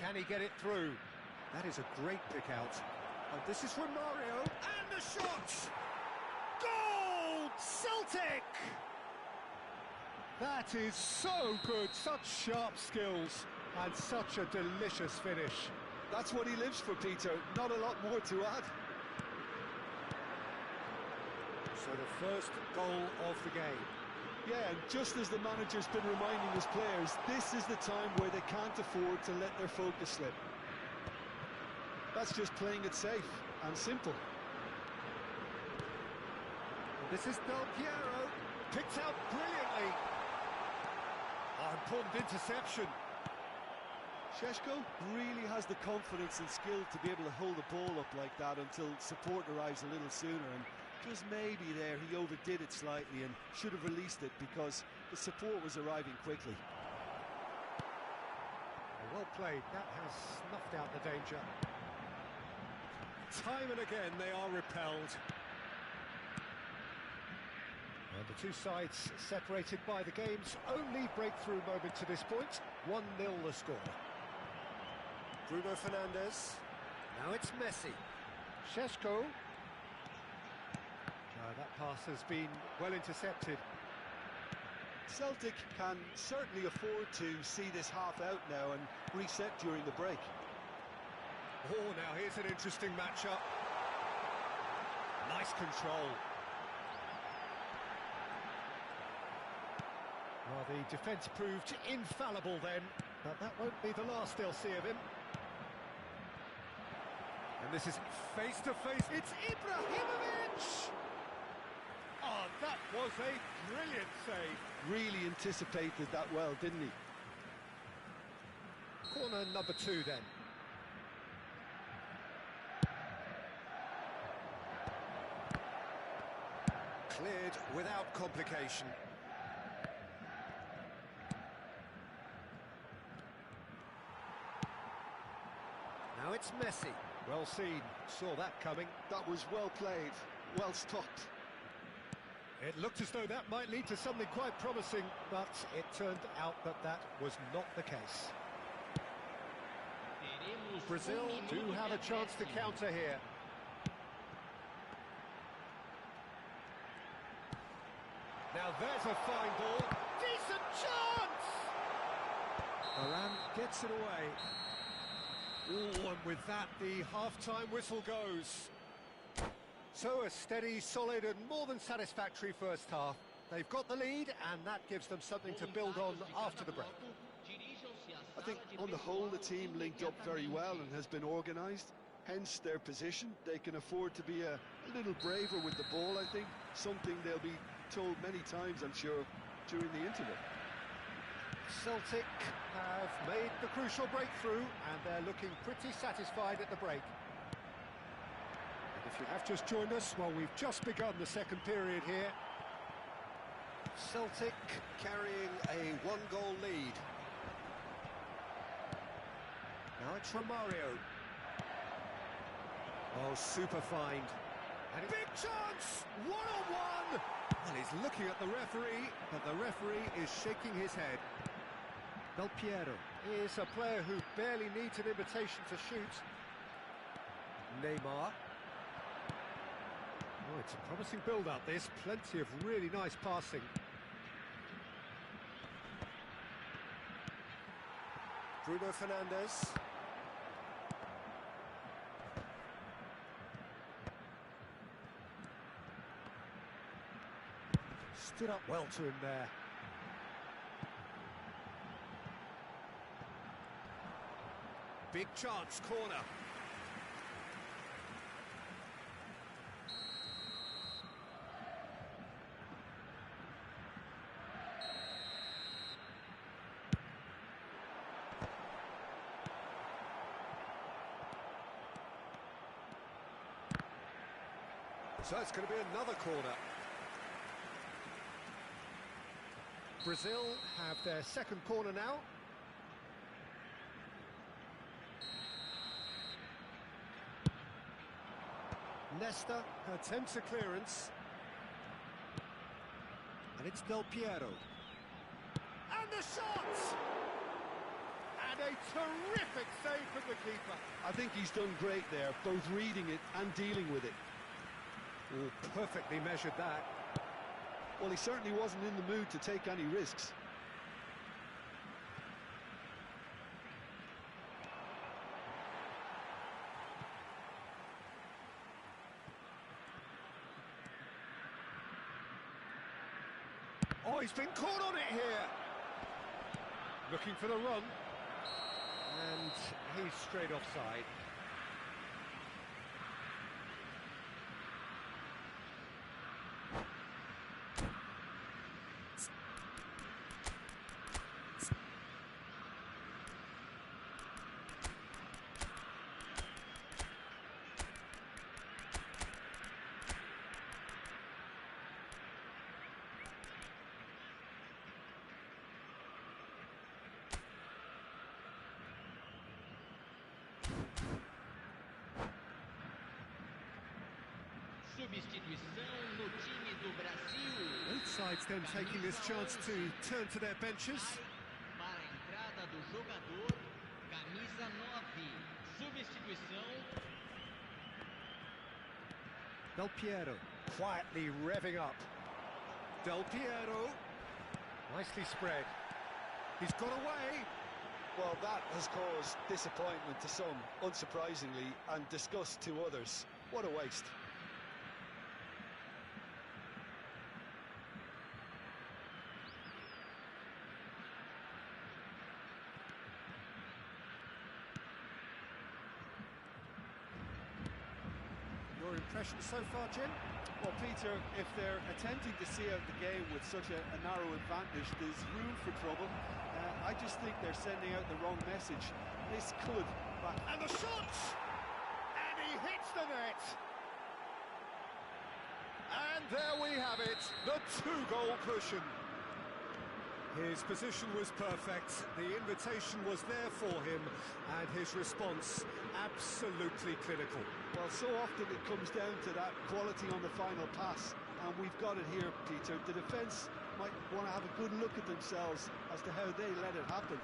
B: Can he get it through? That is a great pick out. And this is Romario, and the shot! Goal! Celtic! That is so good, such sharp skills and such a delicious finish.
C: That's what he lives for, Peter. Not a lot more to add.
B: So the first goal of the game.
C: Yeah, and just as the manager's been reminding his players, this is the time where they can't afford to let their focus slip. That's just playing it safe and simple.
B: This is Del Piero, picked out brilliantly. Oh, important interception.
C: Šeško really has the confidence and skill to be able to hold the ball up like that until support arrives a little sooner, and just maybe there he overdid it slightly and should have released it because the support was arriving quickly.
B: Well played, that has snuffed out the danger. Time and again they are repelled. And the two sides separated by the game's only breakthrough moment to this point. 1-0 the score.
G: Bruno Fernandes.
B: Now it's Messi. Šeško. That pass has been well intercepted.
C: Celtic can certainly afford to see this half out now and reset during the break.
B: Oh, now here's an interesting matchup. Nice control. Well, the defence proved infallible then, but that won't be the last they'll see of him. And this is face-to-face. It's Ibrahimovic! Oh, that was a brilliant save.
C: Really anticipated that well, didn't he?
B: Corner number 2 then.
G: Cleared without complication.
B: Now it's Messi. Well seen, saw that coming.
C: That was well played, well stopped.
B: It looked as though that might lead to something quite promising, but it turned out that that was not the case. Brazil do have a chance to counter here. Now there's a fine ball. Decent chance! Varane gets it away. Oh, and with that, the half-time whistle goes. So a steady, solid and more than satisfactory first half. They've got the lead and that gives them something to build on after the break.
C: I think on the whole the team linked up very well and has been organised. Hence their position. They can afford to be a little braver with the ball, I think. Something they'll be told many times, I'm sure, during the interval.
B: Celtic have made the crucial breakthrough and they're looking pretty satisfied at the break. And if you have just joined us, well, we've just begun the second period here.
G: Celtic carrying a 1-goal lead.
B: Now it's Romario. Oh, super find. And big chance! One-on-one! Well, he's looking at the referee, but the referee is shaking his head. Del Piero is a player who barely needs an invitation to shoot. Neymar. Oh, it's a promising build-up, this. Plenty of really nice passing.
G: Bruno Fernandes.
B: Stood up well to him there. Big chance, corner. So it's going to be another corner. Brazil have their second corner now. Nesta attempts a clearance. And it's Del Piero. And the shot! And a terrific save from the keeper.
C: I think he's done great there, both reading it and dealing with it.
G: Oh, perfectly measured that.
C: Well, he certainly wasn't in the mood to take any risks.
G: Oh, he's been caught on it here. Looking for the run. And he's straight offside.
D: Substituição no time do Brasil.
G: Both sides then taking this chance to turn to their benches.
D: Para a entrada do jogador, camisa 9. Substituição.
G: Del Piero quietly revving up. Del Piero. Nicely spread. He's got away.
C: Well, that has caused disappointment to some, unsurprisingly, and disgust to others. What a waste.
G: Your impression so far, Jim?
C: Well, Peter, if they're attempting to see out the game with such a narrow advantage, there's room for trouble. I just think they're sending out the wrong message. This could...
G: And the shot! And he hits the net! And there we have it, the 2-goal cushion. His position was perfect, the invitation was there for him, and his response absolutely clinical.
C: Well, so often it comes down to that quality on the final pass, and we've got it here, Peter. The defence might want to have a good look at themselves as to how they let it happen.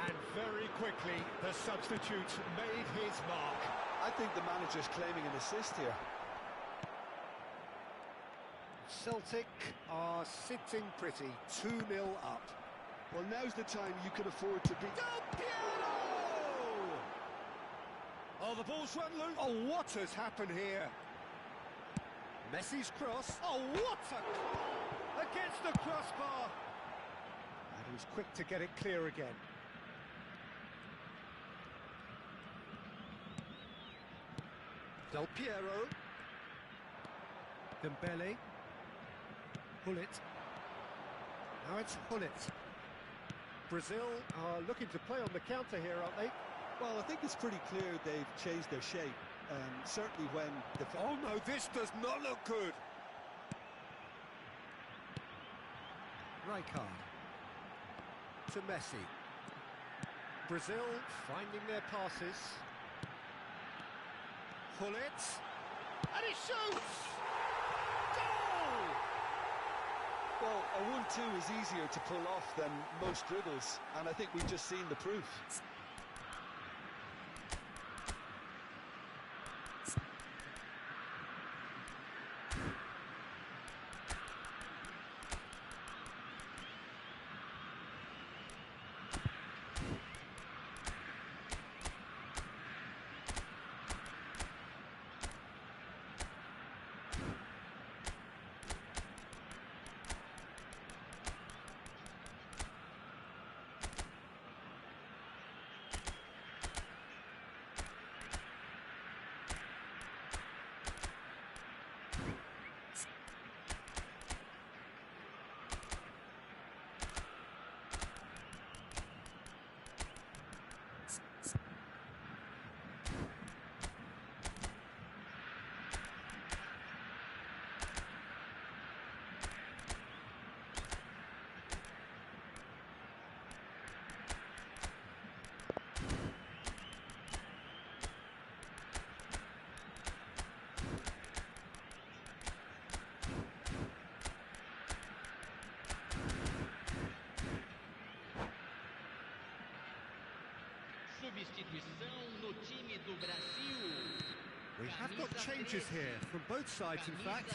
G: And very quickly, the substitute made his mark.
C: I think the manager's claiming an assist here.
G: Celtic are sitting pretty, 2-0 up.
C: Well, now's the time you can afford to be...
G: Del Piero! Oh, the ball's run loose. Oh, what has happened here? Messi's cross. Oh, what a... Against the crossbar. And he was quick to get it clear again. Del Piero. Dembele. Hullet. Now it's Hullet. Brazil are looking to play on the counter here, aren't they?
C: Well, I think it's pretty clear they've changed their shape. Certainly when...
G: Oh no, this does not look good. Rijkaard. To Messi. Brazil finding their passes. Hullet. And he shoots! Goal!
C: Well, a 1-2 is easier to pull off than most dribbles, and I think we've just seen the proof.
D: Substituição no time do Brasil.
G: We have got changes here from both sides, in fact.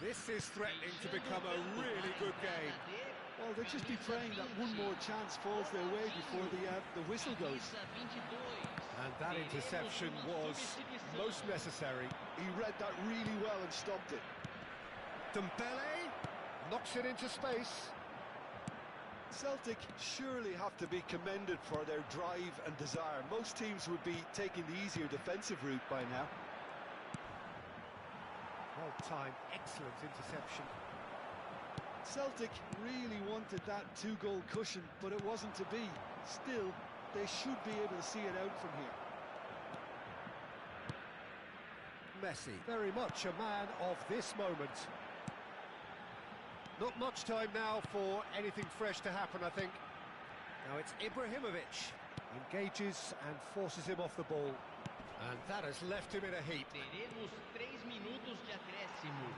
G: This is threatening to become a really good game.
C: Well, they'll just be praying that one more chance falls their way before the whistle goes.
G: And that interception was most necessary.
C: He read that really well and stopped it.
G: Dembele knocks it into space.
C: Celtic surely have to be commended for their drive and desire. Most teams would be taking the easier defensive route by now.
G: Well-timed, excellent interception.
C: Celtic really wanted that two-goal cushion, but it wasn't to be. Still, they should be able to see it out from here.
G: Messi, very much a man of this moment. Not much time now for anything fresh to happen, I think. Now it's Ibrahimovic. Engages and forces him off the ball. And that has left him in a heap.
D: Teremos 3 minutos de acréscimo.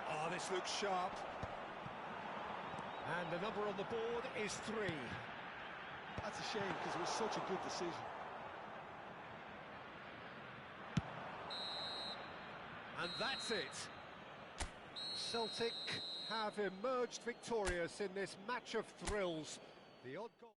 G: Oh, this looks sharp. And the number on the board is 3.
C: That's a shame because it was such a good decision.
G: And that's it. Celtic have emerged victorious in this match of thrills. The odd goal.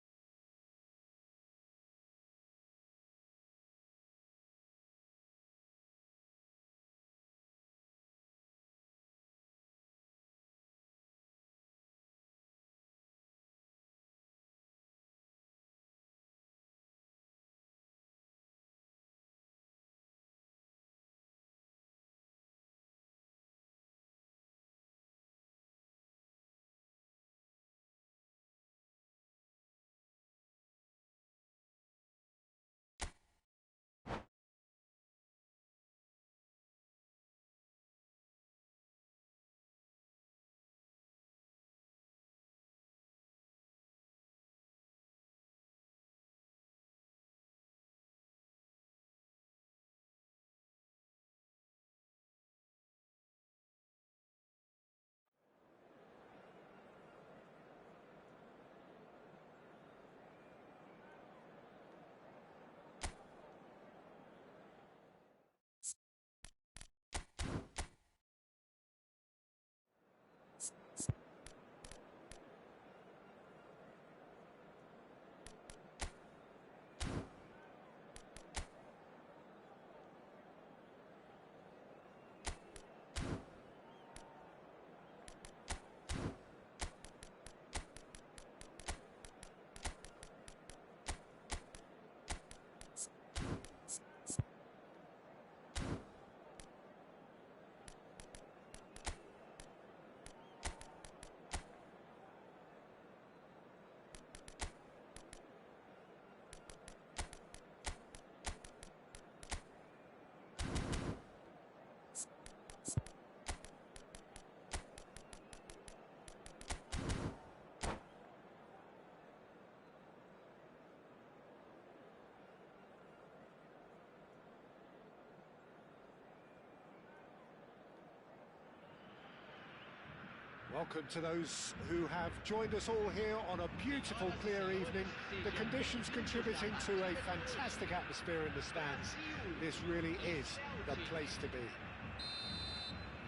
G: Welcome to those who have joined us all here on a beautiful, clear evening. The conditions contributing to a fantastic atmosphere in the stands. This really is the place to be.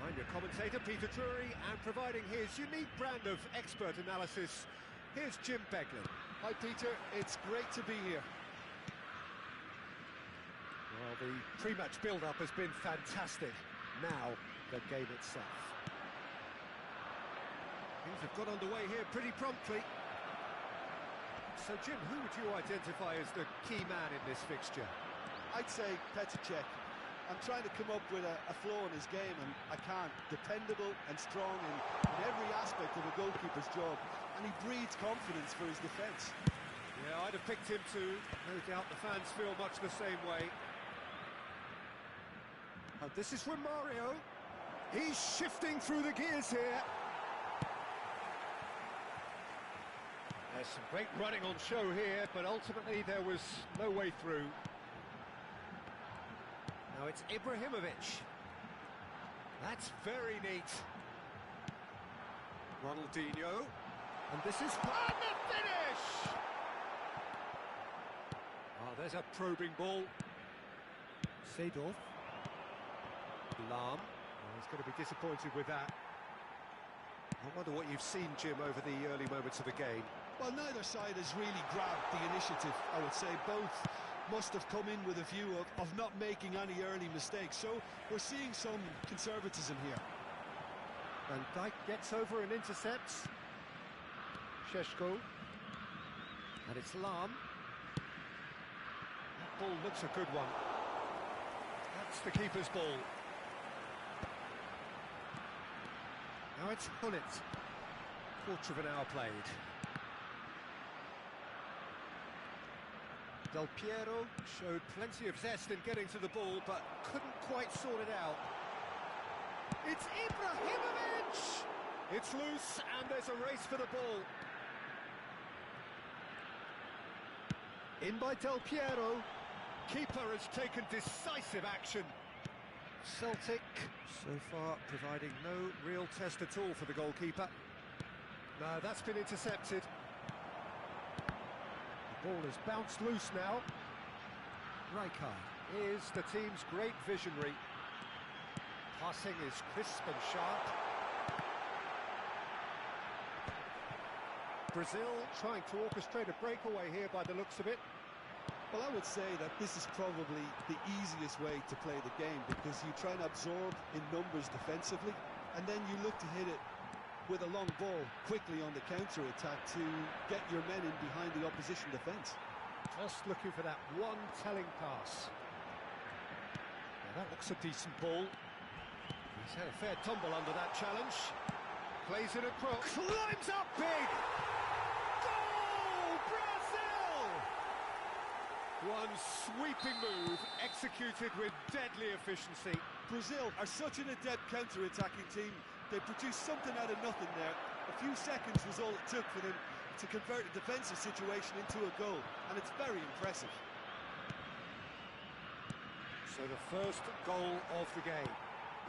G: I'm your commentator, Peter Drury, and providing his unique brand of expert analysis, here's Jim Beglin.
C: Hi, Peter. It's great to be here.
G: Well, the pre-match build-up has been fantastic. Now, the game itself. Things have got underway here pretty promptly. So, Jim, who would you identify as the key man in this fixture?
C: I'd say cech. I'm trying to come up with a flaw in his game, and I can't. Dependable and strong in every aspect of a goalkeeper's job, and he breeds confidence for his defence.
G: Yeah, I'd have picked him too. No doubt the fans feel much the same way. And this is from Mario. He's shifting through the gears here. There's some great running on show here, but ultimately there was no way through. Now it's Ibrahimovic. That's very neat. Ronaldinho. And this is the finish! Oh, there's a probing ball. Seedorf. Lahm. Oh, he's going to be disappointed with that. I wonder what you've seen, Jim, over the early moments of the game.
C: Well, neither side has really grabbed the initiative, I would say. Both must have come in with a view of not making any early mistakes. So we're seeing some conservatism here.
G: And Dijk gets over and intercepts. Šeško. And it's Lahm. That ball looks a good one. That's the keeper's ball. Now it's Hullet. Quarter of an hour played. Del Piero showed plenty of zest in getting to the ball, but couldn't quite sort it out. It's Ibrahimovic! It's loose, and there's a race for the ball. In by Del Piero. Keeper has taken decisive action. Celtic, so far, providing no real test at all for the goalkeeper. No, that's been intercepted. The ball is bounced loose now. Rijkaard is the team's great visionary. Passing is crisp and sharp. Brazil trying to orchestrate a breakaway here by the looks of it.
C: Well, I would say that this is probably the easiest way to play the game, because you try and absorb in numbers defensively, and then you look to hit it with a long ball quickly on the counter-attack to get your men in behind the opposition defence.
G: Just looking for that one telling pass. Now that looks a decent ball. He's had a fair tumble under that challenge. Plays it across. Climbs up big! Goal! Brazil! One sweeping move, executed with deadly efficiency.
C: Brazil are such an adept counter-attacking team. They produced something out of nothing there. A few seconds was all it took for them to convert a defensive situation into a goal, and it's very impressive.
G: So the first goal of the game.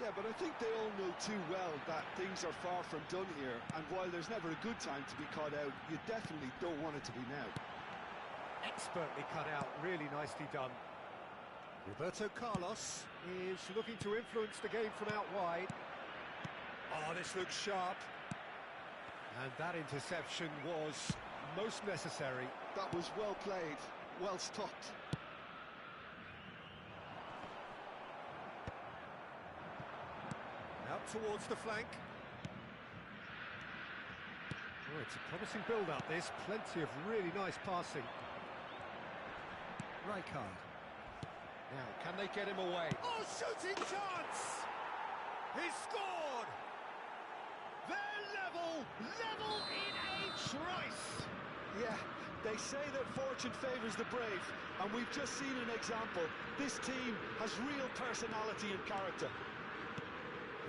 C: Yeah, but I think they all know too well that things are far from done here, and while there's never a good time to be caught out, you definitely don't want it to be now.
G: Expertly cut out, really nicely done. Roberto Carlos is looking to influence the game from out wide. Oh, this looks sharp. And that interception was most necessary.
C: That was well played, well stopped.
G: Out towards the flank. Oh, it's a promising build-up, this. Plenty of really nice passing. Rijkaard. Now, can they get him away? Oh, shooting chance! He scored! They're level in a trice!
C: Yeah, they say that fortune favours the brave, and we've just seen an example. This team has real personality and character.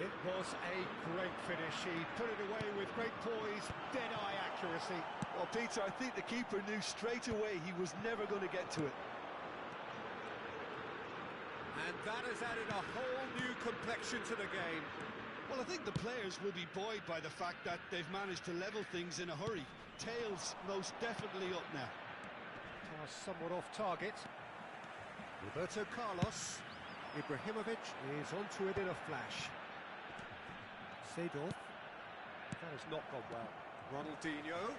G: It was a great finish. He put it away with great poise, dead-eye accuracy.
C: Well, Peter, I think the keeper knew straight away he was never going to get to it.
G: And that has added a whole new complexion to the game.
C: Well, I think the players will be buoyed by the fact that they've managed to level things in a hurry. Tails most definitely up now.
G: Pass somewhat off target. Roberto Carlos. Ibrahimovic is onto it in a flash. Seedorf. That has not gone well. Ronaldinho.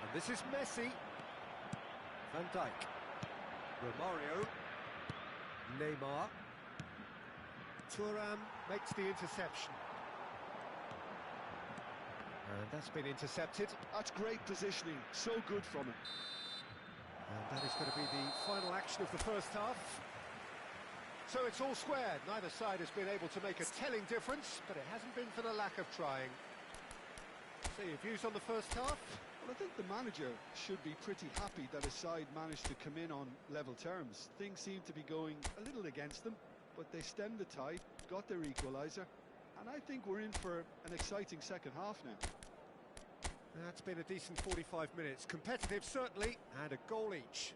G: And this is Messi. Van Dijk. Romario. Neymar. Thuram makes the interception. And that's been intercepted.
C: That's great positioning. So good from him.
G: And that is going to be the final action of the first half. So it's all squared. Neither side has been able to make a telling difference, but it hasn't been for the lack of trying. So your views on the first half?
C: Well, I think the manager should be pretty happy that his side managed to come in on level terms. Things seem to be going a little against them, but they stemmed the tide, got their equaliser, and I think we're in for an exciting second half now.
G: That's been a decent 45 minutes. Competitive, certainly, and a goal each.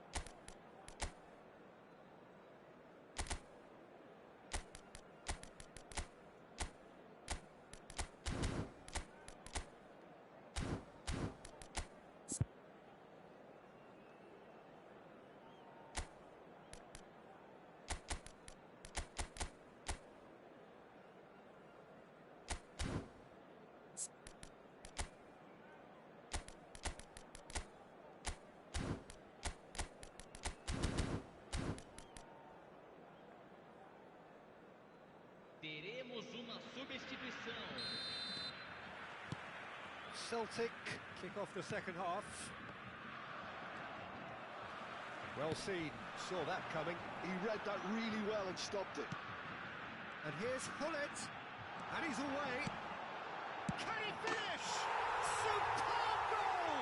D: Teremos uma substituição.
G: Celtic kick off the second half. Well seen, saw that coming.
F: He read that really well and stopped it.
G: And here's Hullet, and he's away. Can he finish? Superb goal!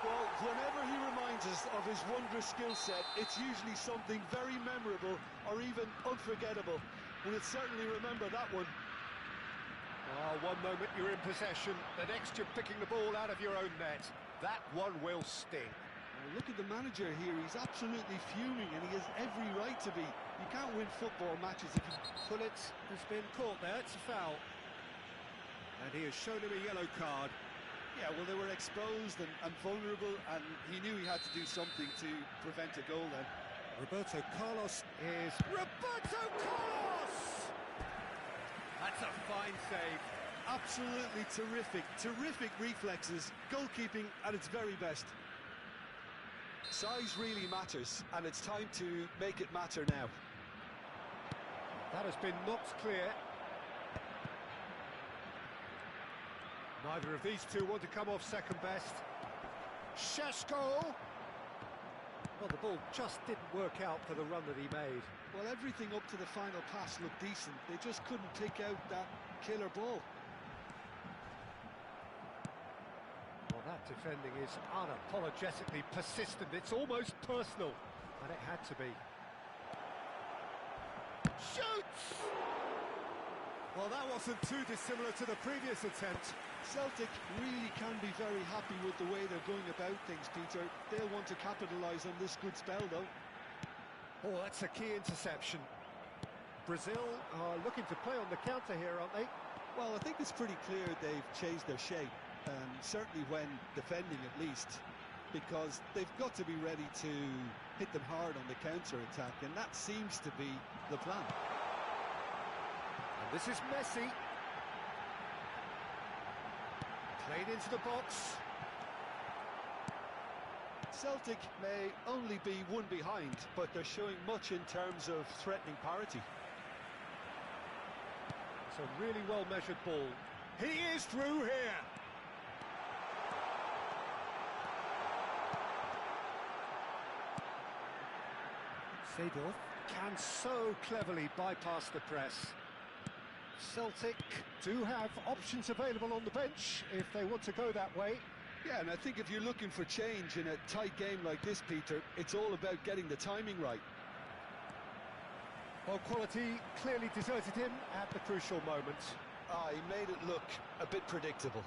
F: Well, whenever he reminds us of his wondrous skill set, it's usually something very memorable or even unforgettable. We'll certainly remember that one.
G: Oh, one moment you're in possession, the next you're picking the ball out of your own net. That one will sting.
F: Now look at the manager here, he's absolutely fuming and he has every right to be. You can't win football matches if you...
G: Hullet has been caught there, it's a foul. And he has shown him a yellow card.
F: Yeah, well, they were exposed and vulnerable, and he knew he had to do something to prevent a goal then.
G: Roberto Carlos is... Roberto Carlos! That's a fine save.
F: Absolutely terrific, terrific reflexes, goalkeeping at its very best. Size really matters, and it's time to make it matter now.
G: That has been knocked clear. Neither of these two want to come off second best. Šeško! Well, the ball just didn't work out for the run that he made.
F: Well, everything up to the final pass looked decent. They just couldn't pick out that killer ball.
G: Well, that defending is unapologetically persistent. It's almost personal, and it had to be. Shoots! Well, that wasn't too dissimilar to the previous attempt.
F: Celtic really can be very happy with the way they're going about things, Peter. They'll want to capitalise on this good spell, though.
G: Oh, that's a key interception. Brazil are looking to play on the counter here, aren't they?
F: Well, I think it's pretty clear they've changed their shape, certainly when defending at least, because they've got to be ready to hit them hard on the counter-attack, and that seems to be the plan.
G: And this is Messi. Played into the box.
F: Celtic may only be one behind, but they're showing much in terms of threatening parity.
G: It's a really well-measured ball. He is through here. Seedorf can so cleverly bypass the press. Celtic do have options available on the bench if they want to go that way.
F: Yeah, and I think if you're looking for change in a tight game like this, Peter, it's all about getting the timing right.
G: Well, quality clearly deserted him at the crucial moment.
F: He made it look a bit predictable.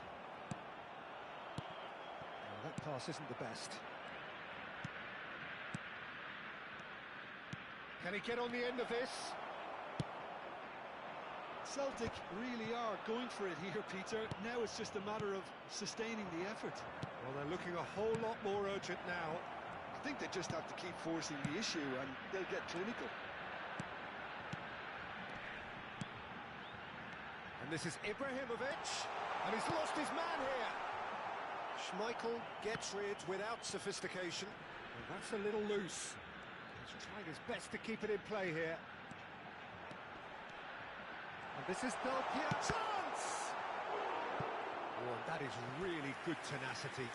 G: Well, that pass isn't the best. Can he get on the end of this?
F: Celtic really are going for it here, Peter. Now it's just a matter of sustaining the effort.
G: Well, they're looking a whole lot more urgent now.
F: I think they just have to keep forcing the issue and they'll get clinical.
G: And this is Ibrahimovic, and he's lost his man here. Schmeichel gets rid without sophistication. And that's a little loose. He's trying his best to keep it in play here. And this is Del Piero. Chance! Oh, and that is really good tenacity.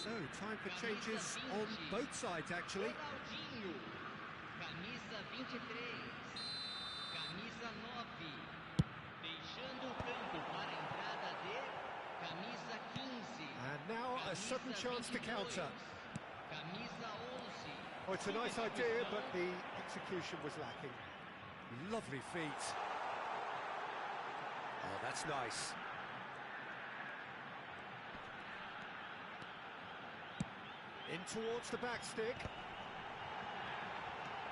G: So, time for changes on both sides, actually.
D: Ronaldinho, camisa 23, camisa 9, deixando o campo para a entrada de camisa 15.
G: And now a sudden chance to counter.
D: Camisa 11.
G: Oh, it's a nice idea, but the execution was lacking. Lovely feet. Oh, that's nice. In towards the back stick.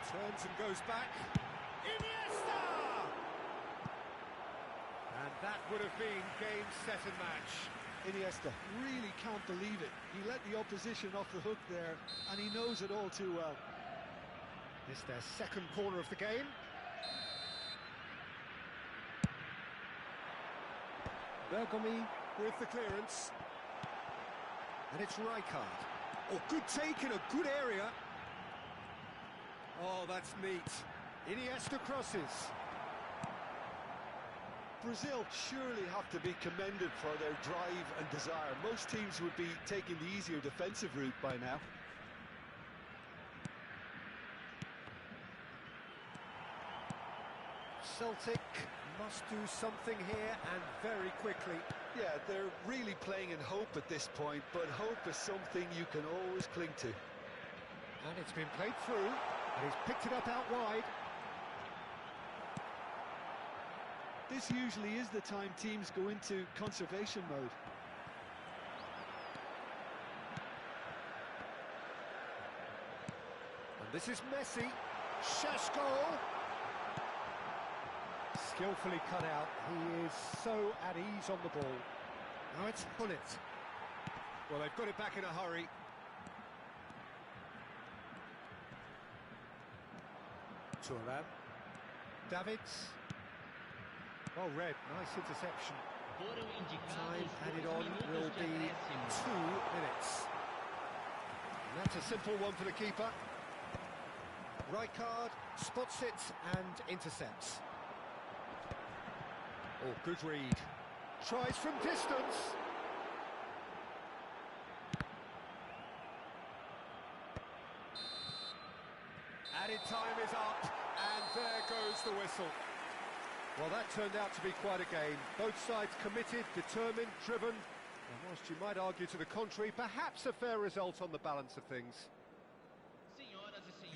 G: Turns and goes back. Iniesta! And that would have been game, set and match.
F: Iniesta really can't believe it. He let the opposition off the hook there, and he knows it all too well.
G: It's their second corner of the game. Bergomi with the clearance. And it's Rijkaard. Oh, good take in a good area. Oh, that's neat. Iniesta crosses.
F: Brazil surely have to be commended for their drive and desire. Most teams would be taking the easier defensive route by now.
G: Celtic must do something here, and very quickly.
F: Yeah, they're really playing in hope at this point, but hope is something you can always cling to.
G: And it's been played through, and he's picked it up out wide.
F: This usually is the time teams go into conservation mode.
G: And this is Messi. Šeško. Skillfully cut out. He is so at ease on the ball. Now it's Hullet. Well, they've got it back in a hurry. Thuram. Davids. Well read, nice interception. Time added on will be 2 minutes. And that's a simple one for the keeper. Rijkaard spots it and intercepts. Oh, good read. Tries from distance. Added time is up, and there goes the whistle. Well, that turned out to be quite a game. Both sides committed, determined, driven. And whilst you might argue to the contrary, perhaps a fair result on the balance of things.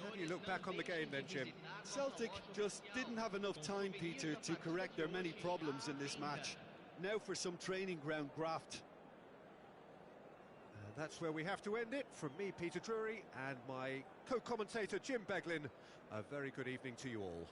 G: How do you look back on the game then, Jim?
F: Celtic just didn't have enough time, Peter, to correct their many problems in this match. Now for some training ground graft.
G: And that's where we have to end it. From me, Peter Drury, and my co-commentator, Jim Beglin, a very good evening to you all.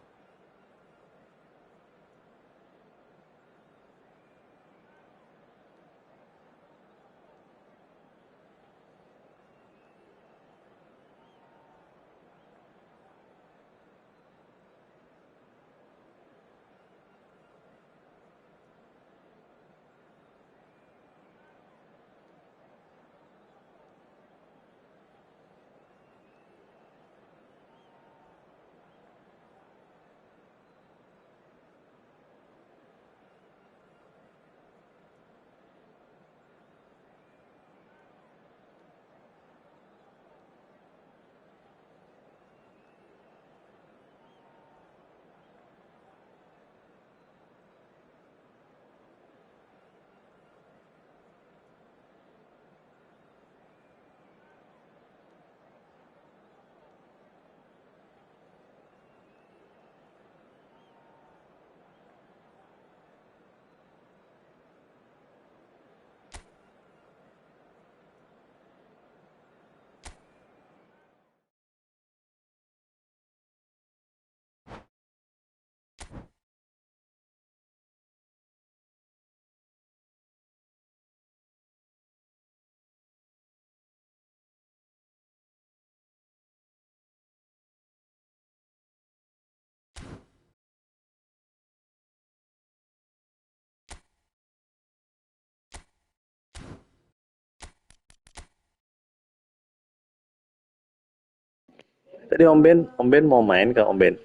A: Tadi Om Ben mau main ke Om Ben?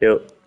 A: Yuk.